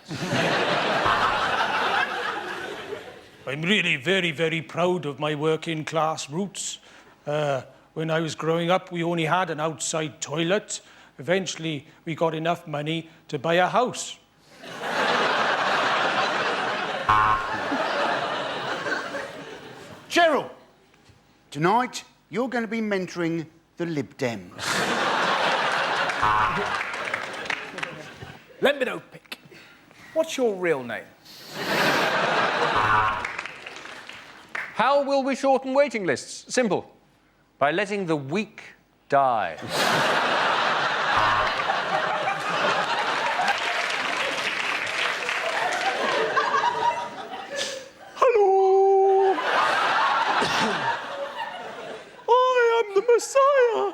I'm really very, very proud of my working class roots. When I was growing up, we only had an outside toilet. Eventually, we got enough money to buy a house. Cheryl, tonight you're going to be mentoring the Lib Dems. Let me know, Pick. What's your real name? How will we shorten waiting lists? Simple. By letting the weak die. Hello! I am the Messiah!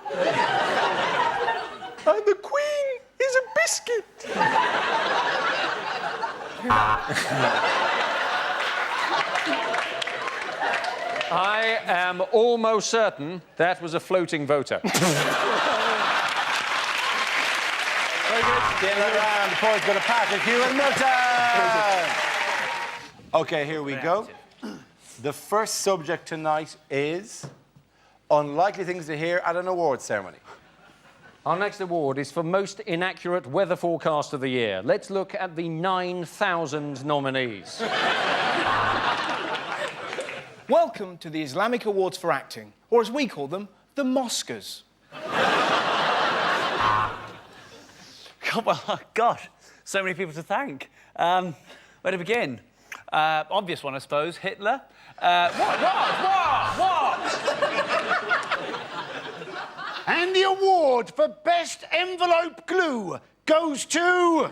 And the Queen is a biscuit! I am almost certain that was a floating voter. Very good. The end of the round, the points go to Patrick, Hugh and Milton. OK, here we go. The first subject tonight is unlikely things to hear at an awards ceremony. Our next award is for most inaccurate weather forecast of the year. Let's look at the 9,000 nominees. Welcome to the Islamic Awards for Acting, or as we call them, the Moscas. God, well, gosh, so many people to thank. Where to begin? Obvious one, I suppose. Hitler. What? And the award for best envelope glue goes to...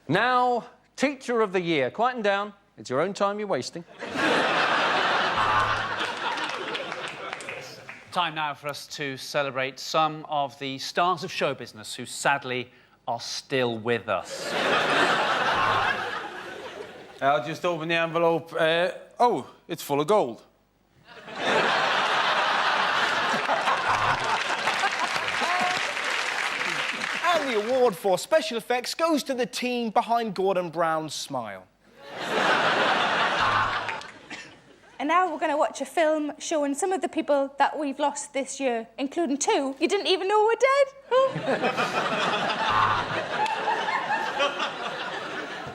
Now, Teacher of the Year. Quieten down. It's your own time you're wasting. Time now for us to celebrate some of the stars of show business who sadly are still with us. I'll just open the envelope. Oh, it's full of gold. And the award for special effects goes to the team behind Gordon Brown's smile. And now we're going to watch a film showing some of the people that we've lost this year, including 2 you didn't even know were dead.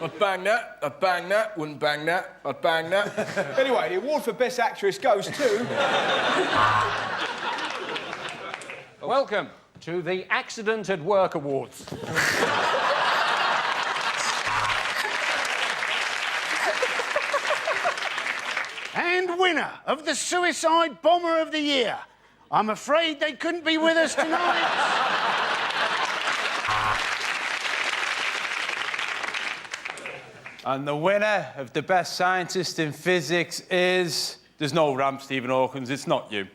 I'd bang that, I'd bang that, wouldn't bang that, I'd bang that. Anyway, the award for Best Actress goes to... Welcome to the Accident at Work Awards. And winner of the Suicide Bomber of the Year. I'm afraid they couldn't be with us tonight. And the winner of the best scientist in physics is... There's no ramp, Stephen Hawkins, it's not you.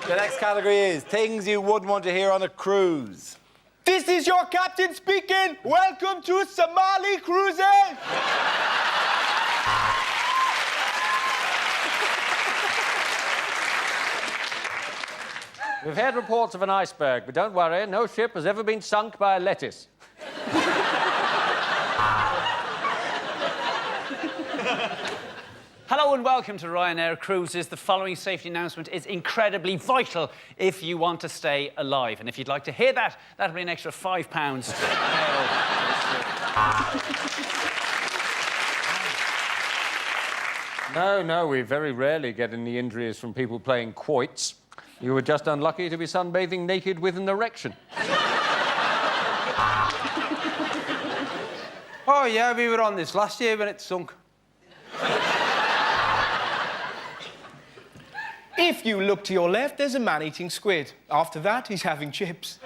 The next category is things you wouldn't want to hear on a cruise. This is your captain speaking. Welcome to Somali Cruising. We've had reports of an iceberg, but don't worry, no ship has ever been sunk by a lettuce. Hello and welcome to Ryanair Cruises. The following safety announcement is incredibly vital if you want to stay alive. And if you'd like to hear that, that'll be an extra £5. No, we very rarely get any injuries from people playing quoits. You were just unlucky to be sunbathing naked with an erection. Oh, yeah, we were on this last year when it sunk. If you look to your left, there's a man eating squid. After that, he's having chips.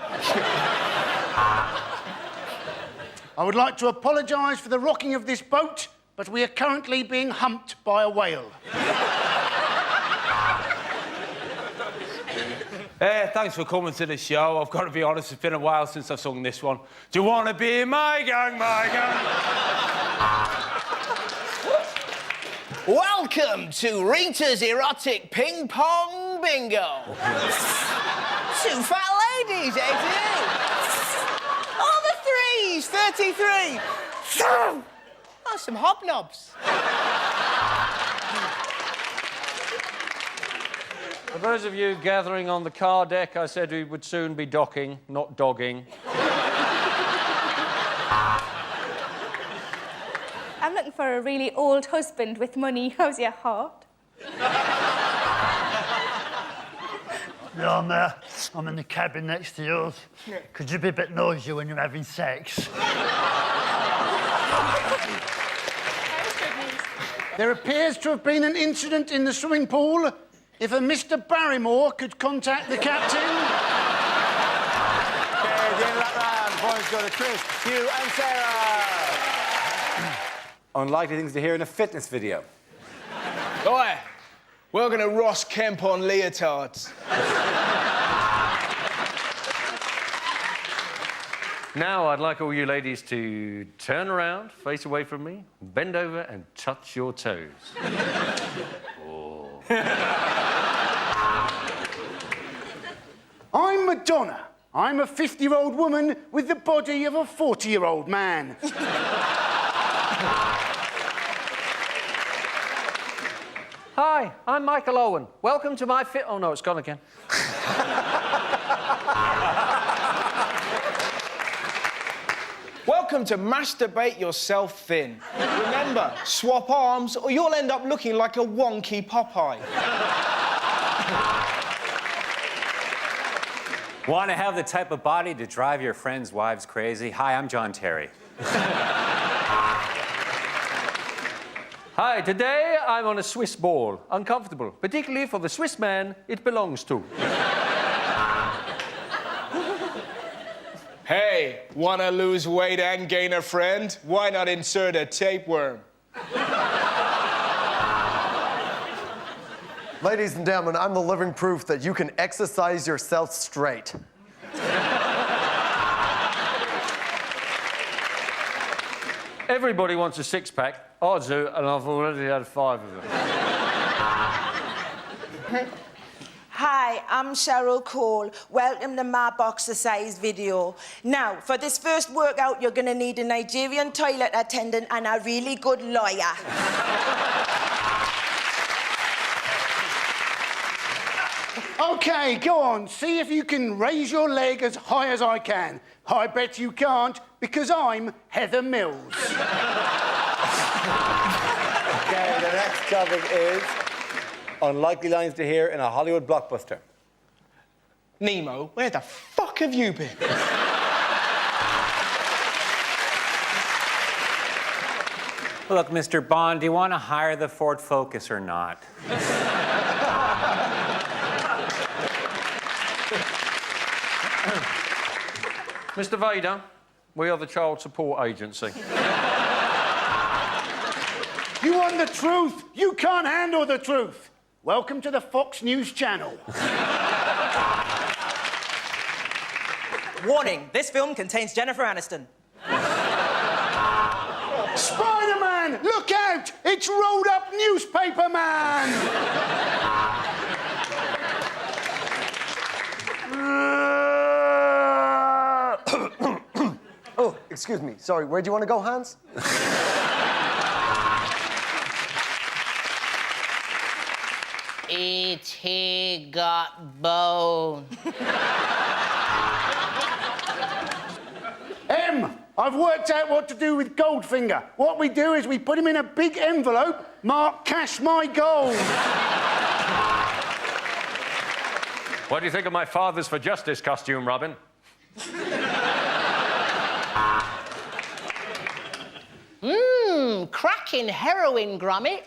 I would like to apologise for the rocking of this boat, but we are currently being humped by a whale. Thanks for coming to the show. I've got to be honest, it's been a while since I've sung this one. Do you want to be my gang, my gang? Welcome to Rita's Erotic Ping Pong Bingo. 2 fat ladies, 82. All the 3s, 33. Oh, some hobnobs. For those of you gathering on the car deck, I said we would soon be docking, not dogging. I'm looking for a really old husband with money. How's your heart? Yeah, I'm in the cabin next to yours. Could you be a bit noisy when you're having sex? There appears to have been an incident in the swimming pool. If a Mr. Barrymore could contact the captain. Okay, at the end of that round, points go to Chris, Hugh and Sarah. Unlikely things to hear in a fitness video. Oi, we're going to Ross Kemp on leotards. Now, I'd like all you ladies to turn around, face away from me, bend over and touch your toes. Oh. I'm Madonna. I'm a 50-year-old woman with the body of a 40-year-old man. Hi, I'm Michael Owen. Welcome to my Oh, no, it's gone again. Welcome to Masturbate Yourself Thin. Remember, swap arms or you'll end up looking like a wonky Popeye. Want to have the type of body to drive your friends' wives crazy? Hi, I'm John Terry. Hi, today I'm on a Swiss ball. Uncomfortable, particularly for the Swiss man it belongs to. Hey, wanna lose weight and gain a friend? Why not insert a tapeworm? Ladies and gentlemen, I'm the living proof that you can exercise yourself straight. Everybody wants a six-pack. I do, and I've already had 5 of them. Hi, I'm Cheryl Cole. Welcome to my boxer-size video. Now, for this first workout, you're gonna need a Nigerian toilet attendant and a really good lawyer. OK, go on. See if you can raise your leg as high as I can. I bet you can't, because I'm Heather Mills. Okay, the next topic is unlikely lines to hear in a Hollywood blockbuster. Nemo, where the fuck have you been? Look, Mr. Bond, do you want to hire the Ford Focus or not? Mr. Vader, we are the child support agency. You want the truth? You can't handle the truth. Welcome to the Fox News Channel. Warning, this film contains Jennifer Aniston. Spider-Man, look out! It's rolled up newspaper man! Oh, excuse me. Sorry, where do you want to go, Hans? E.T. got bone. I've worked out what to do with Goldfinger. What we do is we put him in a big envelope marked Cash My Gold. What do you think of my Fathers for Justice costume, Robin? Cracking heroin, Gromit.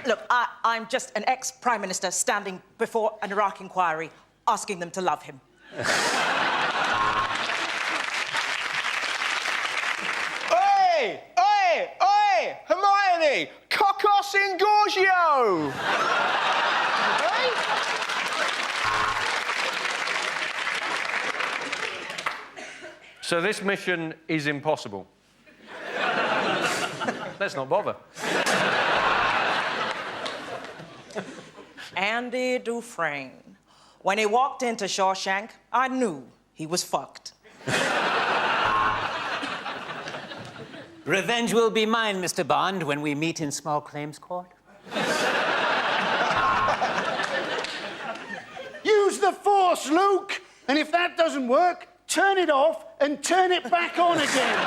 Look, I'm just an ex-Prime Minister standing before an Iraq inquiry, asking them to love him. Oi! Oi! Oi! Hermione! Cocos Ingorgio! So this mission is impossible. Let's not bother. Andy Dufresne. When he walked into Shawshank, I knew he was fucked. Revenge will be mine, Mr. Bond, when we meet in small claims court. Use the Force, Luke! And if that doesn't work, turn it off and turn it back on again.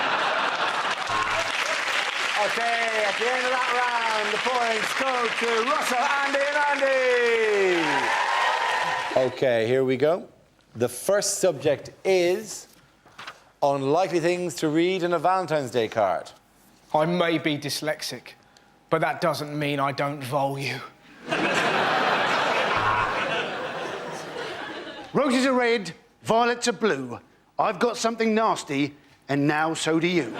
Okay, at the end of that round, the points go to Russell, Andy, and Andy. Okay, here we go. The first subject is unlikely things to read in a Valentine's Day card. I may be dyslexic, but that doesn't mean I don't vole you. Roses are red, violets are blue. I've got something nasty, and now so do you.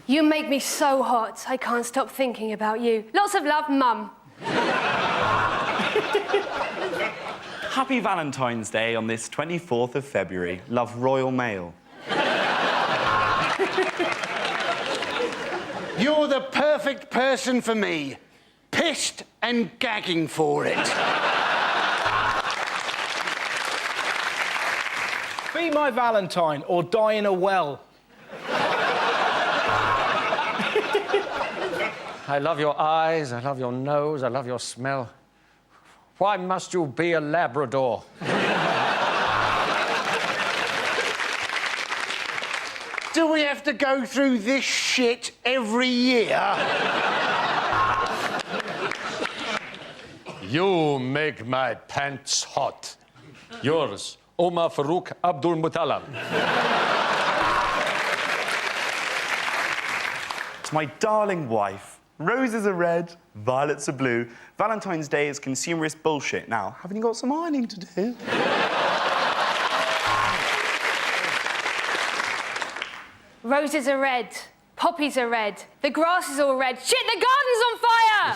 You make me so hot, I can't stop thinking about you. Lots of love, Mum. Happy Valentine's Day on this 24th of February. Love, Royal Mail. You're the perfect person for me. Pissed and gagging for it. Be my Valentine or die in a well. I love your eyes, I love your nose, I love your smell. Why must you be a Labrador? Do we have to go through this shit every year? You make my pants hot. Yours, Omar Farouk Abdul Muttalib. To my darling wife, roses are red, violets are blue. Valentine's Day is consumerist bullshit. Now, haven't you got some ironing to do? Roses are red. Poppies are red. The grass is all red. Shit, the garden's on fire!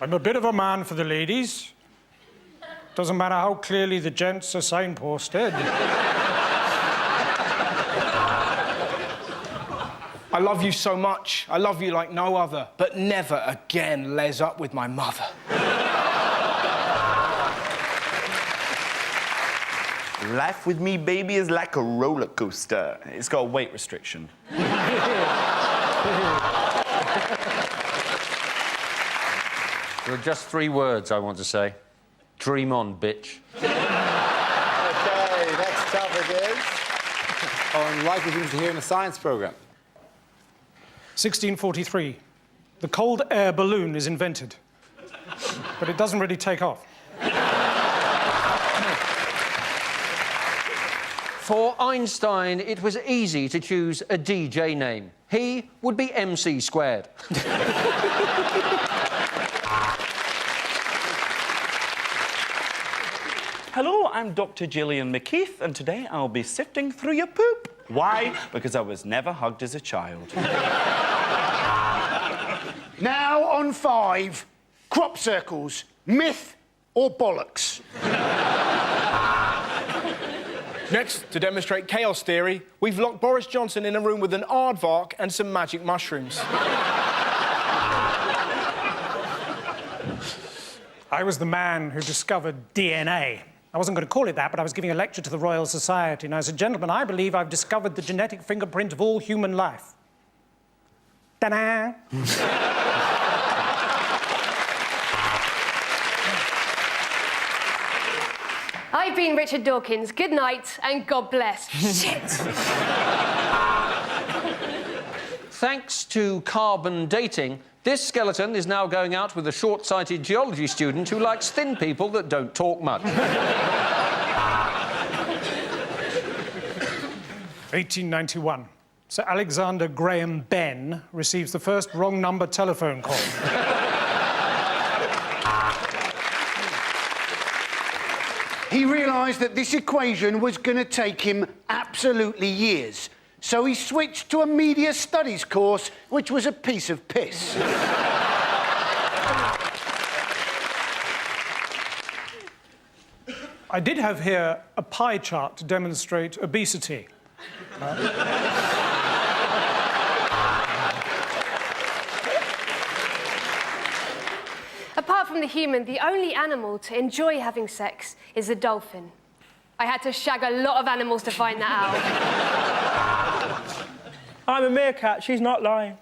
I'm a bit of a man for the ladies. Doesn't matter how clearly the gents are signposted. I love you so much. I love you like no other. But never again les up with my mother. Life with me, baby, is like a roller coaster. It's got a weight restriction. There are just 3 words I want to say. Dream on, bitch. OK, next topic is unlikely things to hear in a science programme. 1643. The cold air balloon is invented. But it doesn't really take off. For Einstein, it was easy to choose a DJ name. He would be MC squared. Hello, I'm Dr. Gillian McKeith, and today I'll be sifting through your poop. Why? Because I was never hugged as a child. Now on 5, crop circles, myth or bollocks? Next, to demonstrate chaos theory, we've locked Boris Johnson in a room with an aardvark and some magic mushrooms. I was the man who discovered DNA. I wasn't going to call it that, but I was giving a lecture to the Royal Society, and I said, gentlemen, I believe I've discovered the genetic fingerprint of all human life. Ta-da! I've been Richard Dawkins. Good night and God bless. Shit! Thanks to carbon dating, this skeleton is now going out with a short-sighted geology student who likes thin people that don't talk much. 1891. Sir Alexander Graham Benn receives the first wrong number telephone call. He realised that this equation was going to take him absolutely years. So he switched to a media studies course, which was a piece of piss. I did have here a pie chart to demonstrate obesity. Apart from the human, the only animal to enjoy having sex is the dolphin. I had to shag a lot of animals to find that out. I'm a meerkat, she's not lying.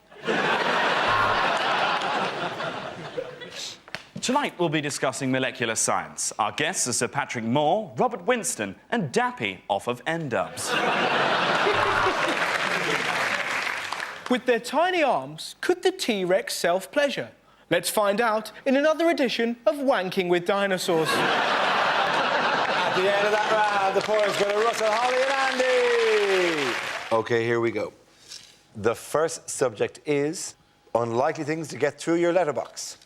Tonight we'll be discussing molecular science. Our guests are Sir Patrick Moore, Robert Winston, and Dappy off of N-Dubs. With their tiny arms, could the T-Rex self-pleasure? Let's find out in another edition of Wanking with Dinosaurs. At the end of that round, the points go to Russell, Holly and Andy. OK, here we go. The first subject is unlikely things to get through your letterbox.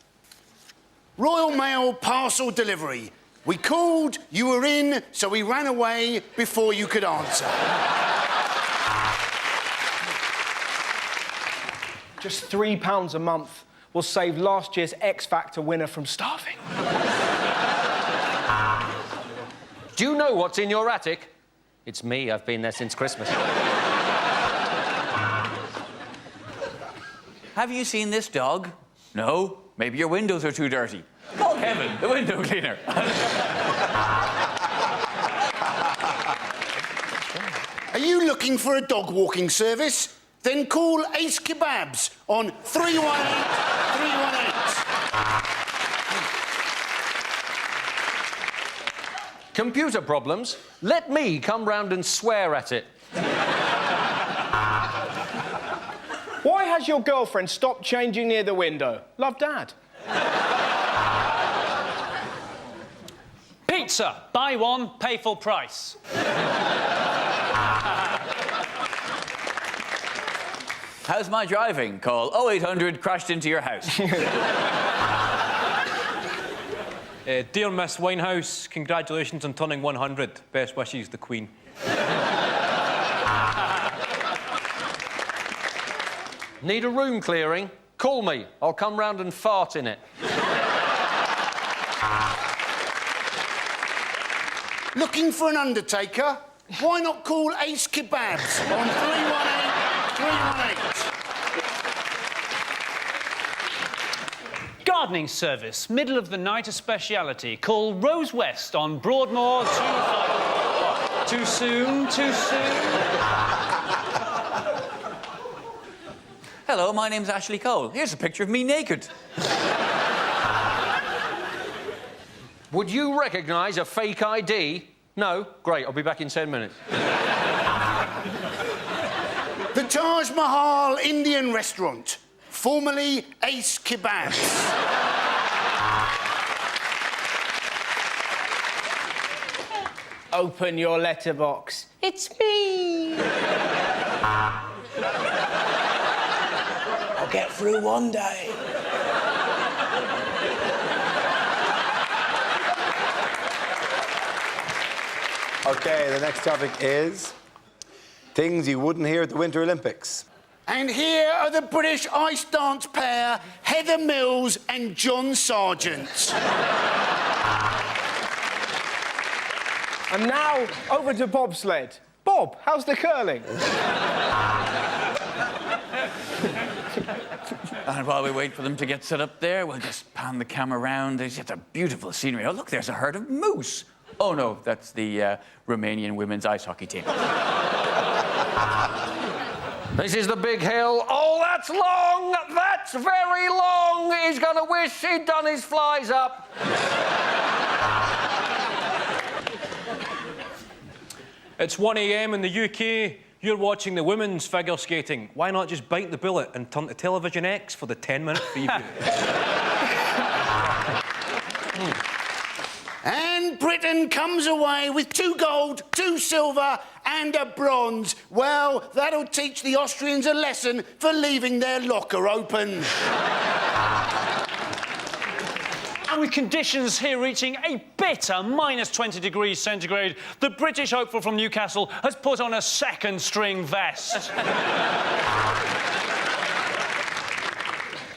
Royal Mail parcel delivery. We called, you were in, so we ran away before you could answer. Just £3 a month will save last year's X Factor winner from starving. Do you know what's in your attic? It's me. I've been there since Christmas. Have you seen this dog? No? Maybe your windows are too dirty. Call Kevin, the window cleaner. Are you looking for a dog walking service? Then call Ace Kebabs on 318 318. Computer problems? Let me come round and swear at it. Why has your girlfriend stopped changing near the window? Love, Dad. Pizza. Buy one, pay full price. How's my driving? Call 0800 crashed into your house. Dear Miss Winehouse, congratulations on turning 100. Best wishes, the Queen. Need a room clearing? Call me. I'll come round and fart in it. Looking for an undertaker? Why not call Ace Kebabs on 318-318? Gardening service, middle of the night a speciality. Call Rose West on Broadmoor. Too soon, too soon. Hello, my name's Ashley Cole. Here's a picture of me naked. Would you recognise a fake ID? No? Great, I'll be back in 10 minutes. The Taj Mahal Indian restaurant, formerly Ace Kebabs. Open your letterbox. It's me. I'll get through one day. OK, the next topic is things you wouldn't hear at the Winter Olympics. And here are the British ice dance pair, Heather Mills and John Sargent. And now, over to bobsled. Bob, how's the curling? And while we wait for them to get set up there, we'll just pan the camera around. There's just a beautiful scenery. Oh, look, there's a herd of moose. Oh, no, that's the Romanian women's ice hockey team. This is the big hill. Oh, that's long! That's very long! He's gonna wish he'd done his flies up. It's 1 a.m. in the UK. You're watching the women's figure skating. Why not just bite the bullet and turn to Television X for the 10-minute preview? And Britain comes away with 2 gold, 2 silver and a bronze. Well, that'll teach the Austrians a lesson for leaving their locker open. And with conditions here reaching a bitter minus 20 degrees centigrade, the British hopeful from Newcastle has put on a second-string vest.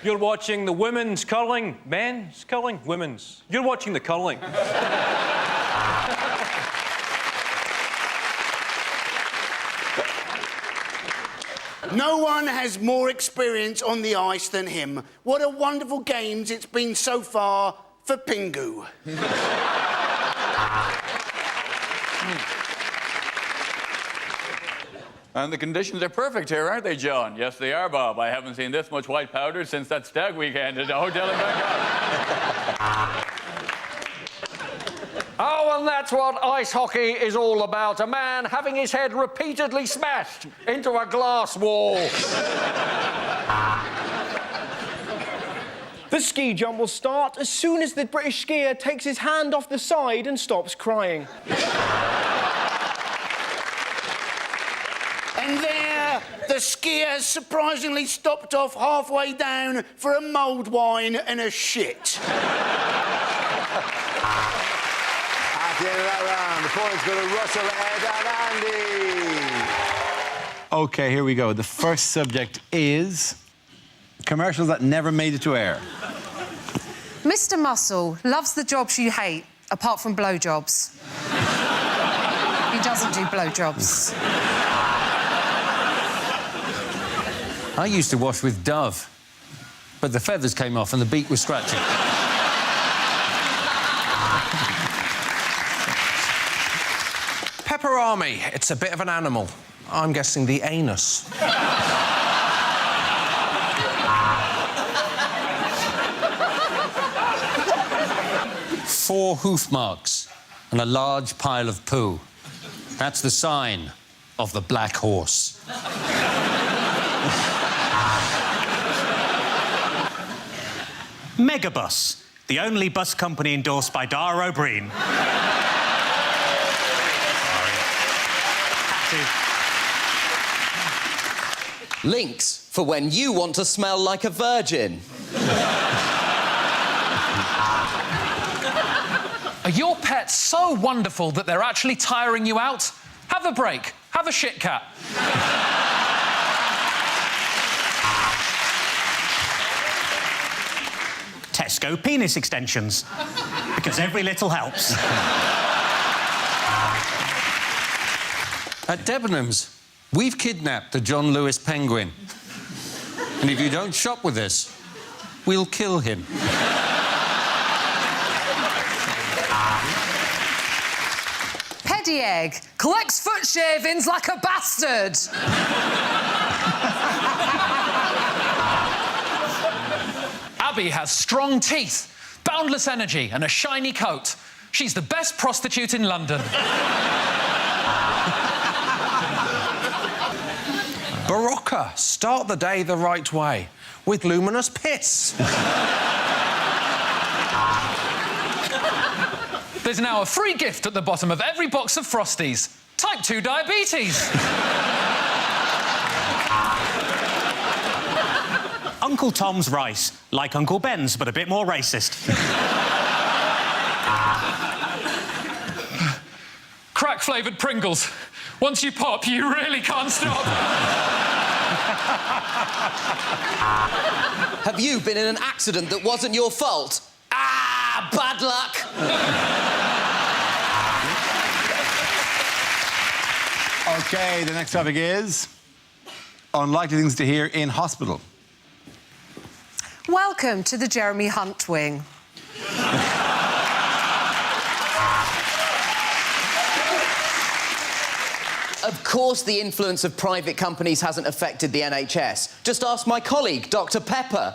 You're watching the women's curling. Men's curling? Women's. You're watching the curling. No one has more experience on the ice than him. What a wonderful games it's been so far for Pingu. And the conditions are perfect here, aren't they, John? Yes, they are, Bob. I haven't seen this much white powder since that stag weekend at the hotel in Bangkok. Oh, and that's what ice hockey is all about. A man having his head repeatedly smashed into a glass wall. The ski jump will start as soon as the British skier takes his hand off the side and stops crying. And there, the skier has surprisingly stopped off halfway down for a mulled wine and a shit. At the end of that round, the points go to Russell, Ed and Andy. OK, here we go. The first subject is commercials that never made it to air. Mr. Muscle loves the jobs you hate, apart from blowjobs. He doesn't do blowjobs. I used to wash with Dove, but the feathers came off and the beak was scratching. Pepperami. It's a bit of an animal. I'm guessing the anus. 4 hoof marks, and a large pile of poo. That's the sign of the black horse. Megabus, the only bus company endorsed by Dara O'Briain. Links for when you want to smell like a virgin. Are your pets so wonderful that they're actually tiring you out? Have a break. Have a shit cat. Tesco penis extensions. Because every little helps. At Debenhams, we've kidnapped the John Lewis penguin. And if you don't shop with us, we'll kill him. Egg collects foot shavings like a bastard. Abby has strong teeth, boundless energy and a shiny coat. She's the best prostitute in London. Barocca, start the day the right way with luminous piss. There's now a free gift at the bottom of every box of Frosties. Type 2 diabetes. Uncle Tom's rice, like Uncle Ben's, but a bit more racist. Crack-flavoured Pringles. Once you pop, you really can't stop. Have you been in an accident that wasn't your fault? Ah, bad luck! OK, the next topic is unlikely things to hear in hospital. Welcome to the Jeremy Hunt wing. Of course the influence of private companies hasn't affected the NHS. Just ask my colleague, Dr. Pepper.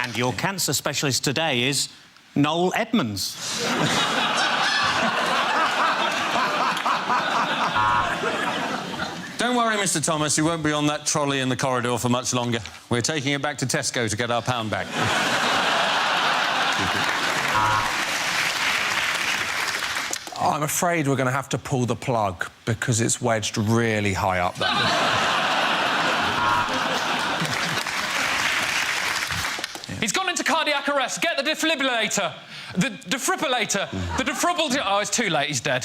And your cancer specialist today is Noel Edmonds. Don't worry, Mr. Thomas, you won't be on that trolley in the corridor for much longer. We're taking it back to Tesco to get our pound back. I'm afraid we're going to have to pull the plug because it's wedged really high up there. He's gone into cardiac arrest. Get the defibrillator. The defibrillator. The defibrillator. Oh, it's too late. He's dead.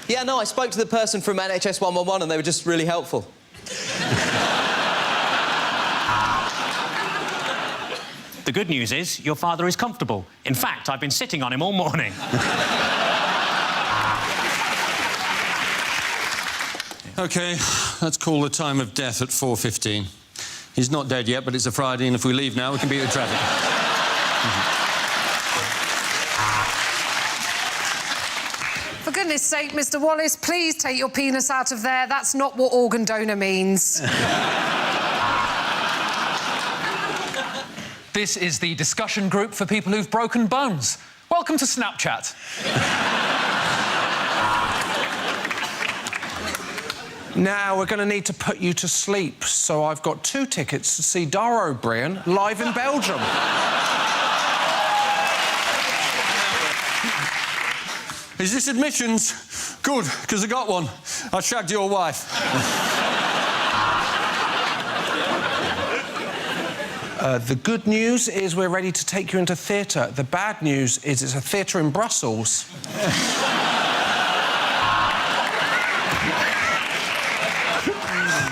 Yeah, no, I spoke to the person from NHS 111 and they were just really helpful. The good news is your father is comfortable. In fact, I've been sitting on him all morning. OK, let's call the time of death at 4:15. He's not dead yet, but it's a Friday, and if we leave now, we can beat the traffic. For goodness sake, Mr. Wallace, please take your penis out of there. That's not what organ donor means. This is the discussion group for people who've broken bones. Welcome to Snapchat. Now, we're going to need to put you to sleep, so I've got 2 tickets to see Dara O'Briain live in Belgium. Is this admissions? Good, because I got one. I shagged your wife. The good news is we're ready to take you into theatre. The bad news is it's a theatre in Brussels.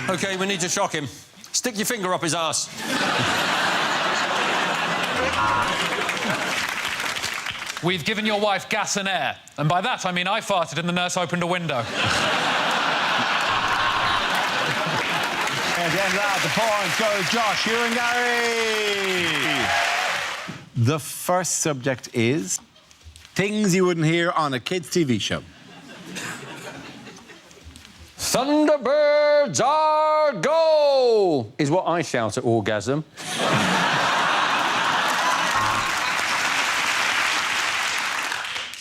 OK, we need to shock him. Stick your finger up his arse. We've given your wife gas and air. And by that, I mean I farted and the nurse opened a window. And then the points go to Josh, Hugh and Gary. The first subject is things you wouldn't hear on a kids' TV show. Thunderbirds are go! Is what I shout at orgasm.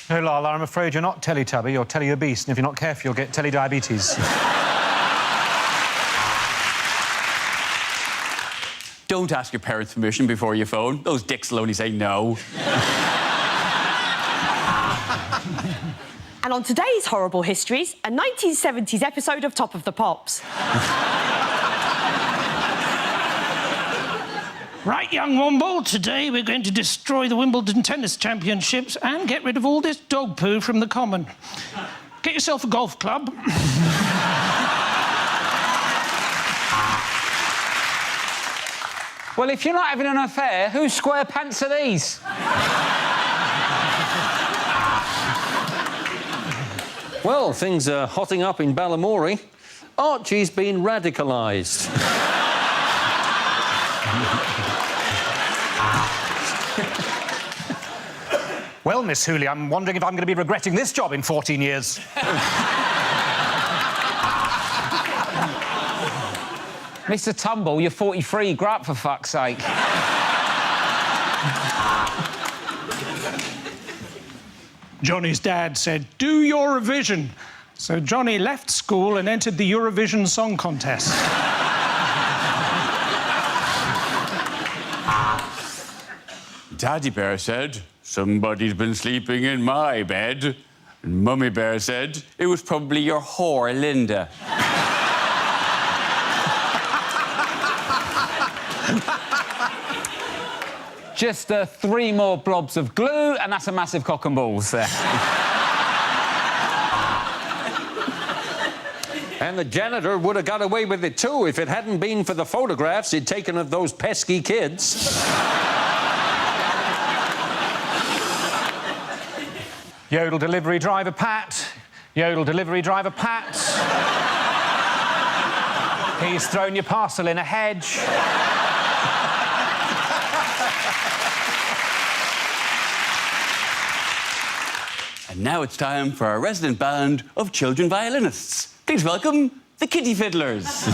No, Lala, I'm afraid you're not Teletubby, you're Teleobese, and if you're not careful, you'll get telediabetes. Don't ask your parents' permission before you phone. Those dicks will only say no. And on today's Horrible Histories, a 1970s episode of Top of the Pops. Right, young Womble, today we're going to destroy the Wimbledon Tennis Championships and get rid of all this dog poo from the common. Get yourself a golf club. Well, if you're not having an affair, whose square pants are these? Well, things are hotting up in Balamory. Archie's been radicalised. Well, Miss Hooley, I'm wondering if I'm going to be regretting this job in 14 years. Mr. Tumble, you're 43. Grow up, for fuck's sake. Johnny's dad said, do your revision. So Johnny left school and entered the Eurovision Song Contest. Daddy Bear said, somebody's been sleeping in my bed. And Mummy Bear said, it was probably your whore, Linda. Just 3 more blobs of glue, and that's a massive cock and balls there. And the janitor would have got away with it too if it hadn't been for the photographs he'd taken of those pesky kids. Yodel delivery driver Pat. Yodel delivery driver Pat. He's thrown your parcel in a hedge. And now it's time for our resident band of children violinists. Please welcome the Kitty Fiddlers.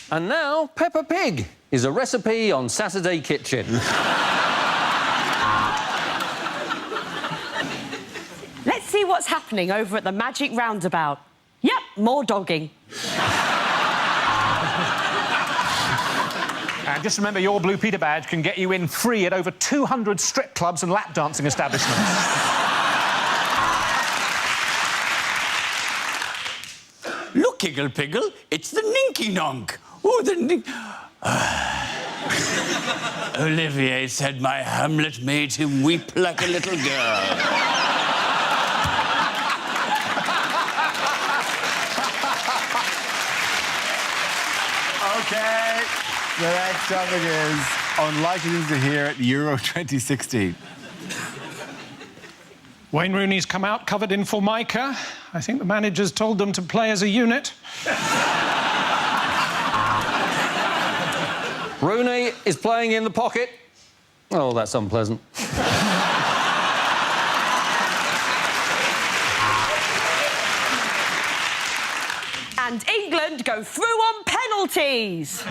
And now, Peppa Pig is a recipe on Saturday Kitchen. Let's see what's happening over at the Magic Roundabout. Yep, more dogging. And just remember, your Blue Peter badge can get you in free at over 200 strip clubs and lap dancing establishments. Look, Iggle Piggle, it's the Ninky Nonk. Oh, the Nink... Olivier said my Hamlet made him weep like a little girl. OK, the next topic is unlikely things to hear at Euro 2016. Wayne Rooney's come out covered in Formica. I think the managers told them to play as a unit. Rooney is playing in the pocket. Oh, that's unpleasant. And England go through on penalties.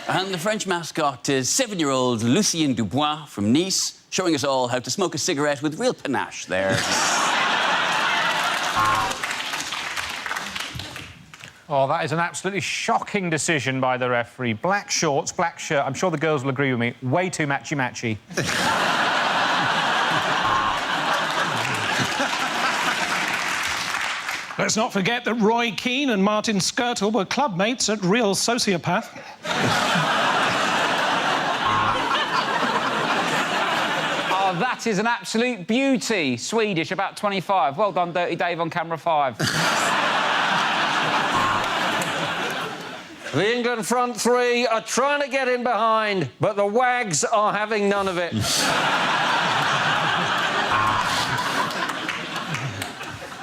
And the French mascot is 7-year-old Lucien Dubois from Nice, showing us all how to smoke a cigarette with real panache there. Oh, that is an absolutely shocking decision by the referee. Black shorts, black shirt. I'm sure the girls will agree with me. Way too matchy-matchy. Let's not forget that Roy Keane and Martin Skirtle were club mates at Real Sociopath. Oh, that is an absolute beauty. Swedish, about 25. Well done, Dirty Dave, on camera 5. The England front three are trying to get in behind, but the Wags are having none of it.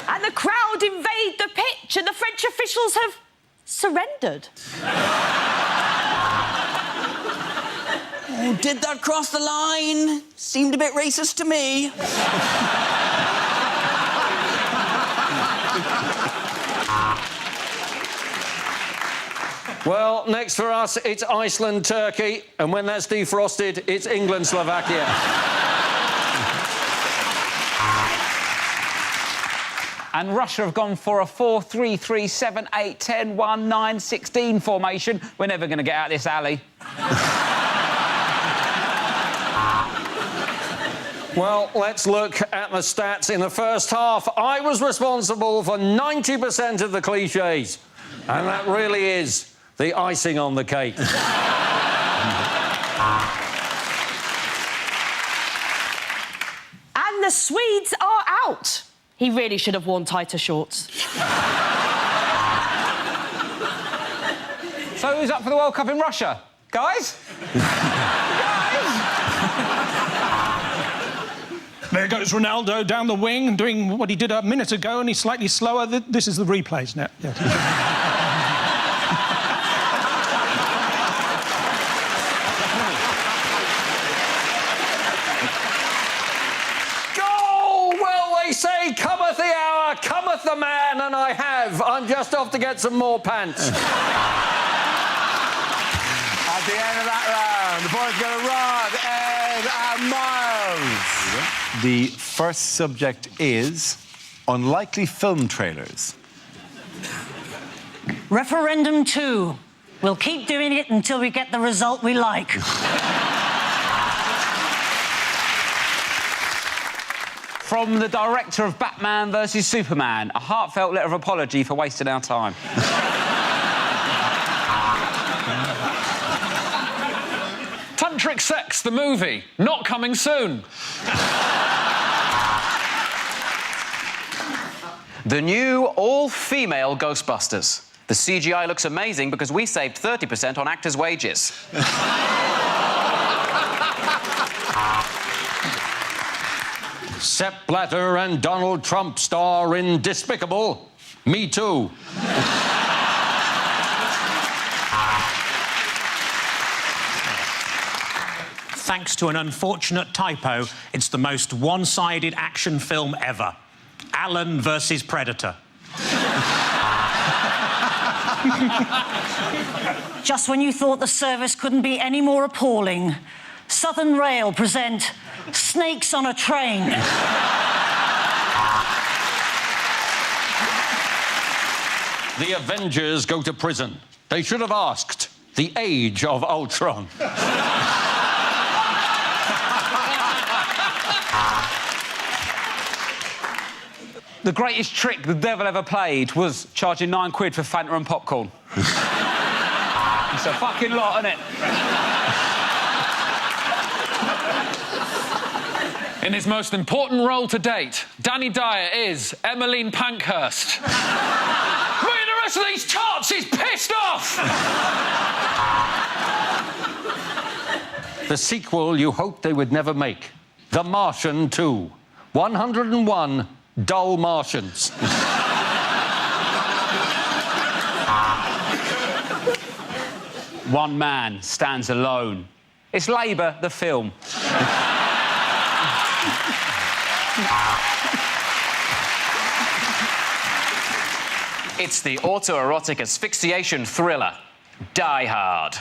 And the crowd invade the pitch and the French officials have surrendered. Oh, did that cross the line? Seemed a bit racist to me. Well, next for us, it's Iceland, Turkey, and when that's defrosted, it's England, Slovakia. And Russia have gone for a 4-3-3-7-8-10-1-9-16 formation. We're never going to get out of this alley. Well, let's look at the stats in the first half. I was responsible for 90% of the cliches, and that really is the icing on the cake. And the Swedes are out. He really should have worn tighter shorts. So who's up for the World Cup in Russia? Guys? There goes Ronaldo down the wing and doing what he did a minute ago, and he's slightly slower. This is the replays now. Yeah. Say, cometh the hour, cometh the man, and I have. I'm just off to get some more pants. At the end of that round, the points go to Rod, Ed, and Miles. The first subject is unlikely film trailers. Referendum 2. We'll keep doing it until we get the result we like. From the director of Batman vs Superman, a heartfelt letter of apology for wasting our time. Tantric Sex, the movie, not coming soon. The new all-female Ghostbusters. The CGI looks amazing because we saved 30% on actors' wages. Sepp Blatter and Donald Trump star in Despicable. Me Too. Thanks to an unfortunate typo, it's the most one-sided action film ever. Allen versus Predator. Just when you thought the service couldn't be any more appalling, Southern Rail present Snakes on a Train. The Avengers go to prison. They should have asked the age of Ultron. The greatest trick the devil ever played was charging £9 for Fanta and popcorn. It's a fucking lot, isn't it? In his most important role to date, Danny Dyer is Emmeline Pankhurst. Me and the rest of these tarts is pissed off! The sequel you hoped they would never make. The Martian 2. 101 dull Martians. One man stands alone. It's Labour, the film. It's the autoerotic asphyxiation thriller, Die Hard.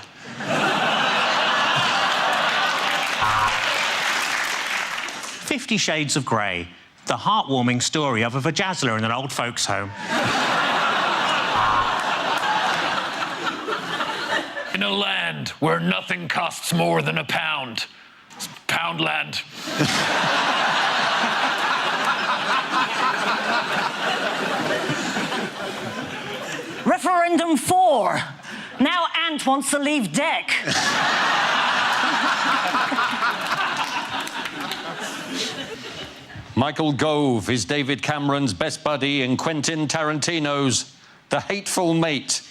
50 Shades of Grey, the heartwarming story of a vajazzler in an old folks' home. In a land where nothing costs more than a pound. It's Poundland. Referendum 4. Now Ant wants to leave deck. Michael Gove is David Cameron's best buddy in Quentin Tarantino's The Hateful Mate.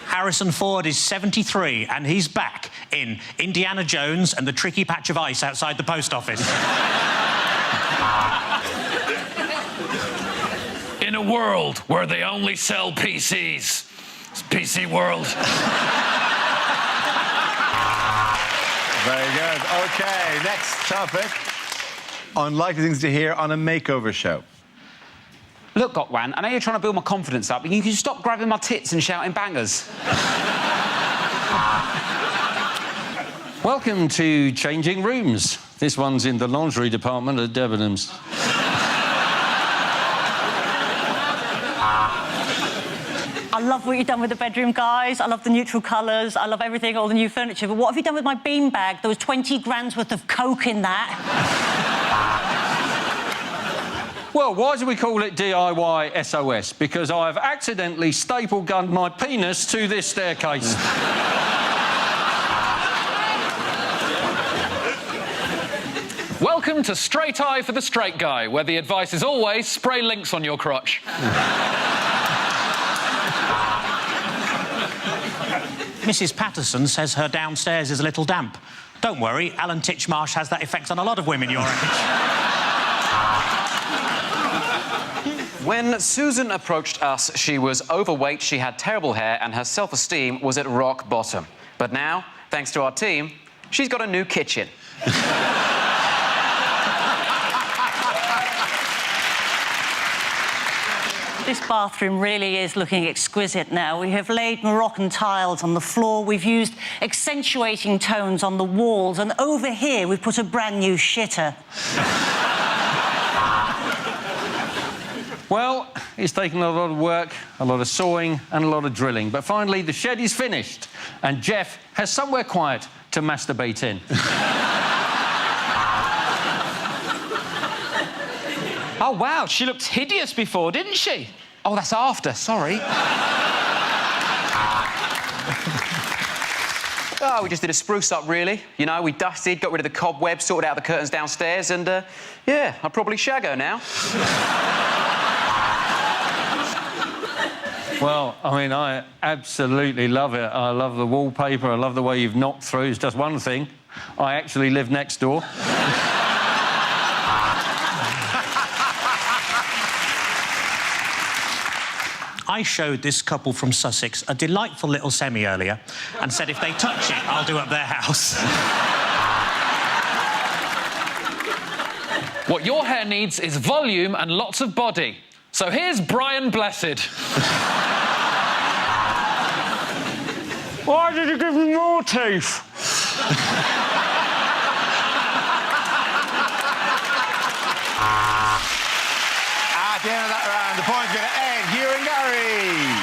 Harrison Ford is 73 and he's back in Indiana Jones and the Tricky Patch of Ice outside the post office. In a world where they only sell PCs, It's PC world. Very good. OK, next topic. Unlikely things to hear on a makeover show. Look, Gotwan, I know you're trying to build my confidence up, but you can stop grabbing my tits and shouting bangers. Welcome to Changing Rooms. This one's in the lingerie department at Debenhams. I love what you've done with the bedroom, guys. I love the neutral colours. I love everything, all the new furniture. But what have you done with my beanbag? There was 20 grand's worth of coke in that. Well, why do we call it DIY SOS? Because I have accidentally staple gunned my penis to this staircase. Welcome to Straight Eye for the Straight Guy, where the advice is always spray Lynx on your crotch. Mrs. Patterson says her downstairs is a little damp. Don't worry, Alan Titchmarsh has that effect on a lot of women your age. When Susan approached us, she was overweight, she had terrible hair, and her self-esteem was at rock bottom. But now, thanks to our team, she's got a new kitchen. This bathroom really is looking exquisite now. We have laid Moroccan tiles on the floor, we've used accentuating tones on the walls, and over here we've put a brand new shitter. Well, it's taken a lot of work, a lot of sawing and a lot of drilling. But finally, the shed is finished, and Jeff has somewhere quiet to masturbate in. Oh, wow, she looked hideous before, didn't she? Oh, that's after, sorry. Oh, we just did a spruce up, really. You know, we dusted, got rid of the cobwebs, sorted out the curtains downstairs, and, yeah, I'll probably shag her now. Well, I mean, I absolutely love it. I love the wallpaper, I love the way you've knocked through. It's just one thing. I actually live next door. I showed this couple from Sussex a delightful little semi earlier and said if they touch it, I'll do up their house. What your hair needs is volume and lots of body. So here's Brian Blessed. Why did you give me more teeth? At the end of that round, the points go to Ed, Hugh and Gary.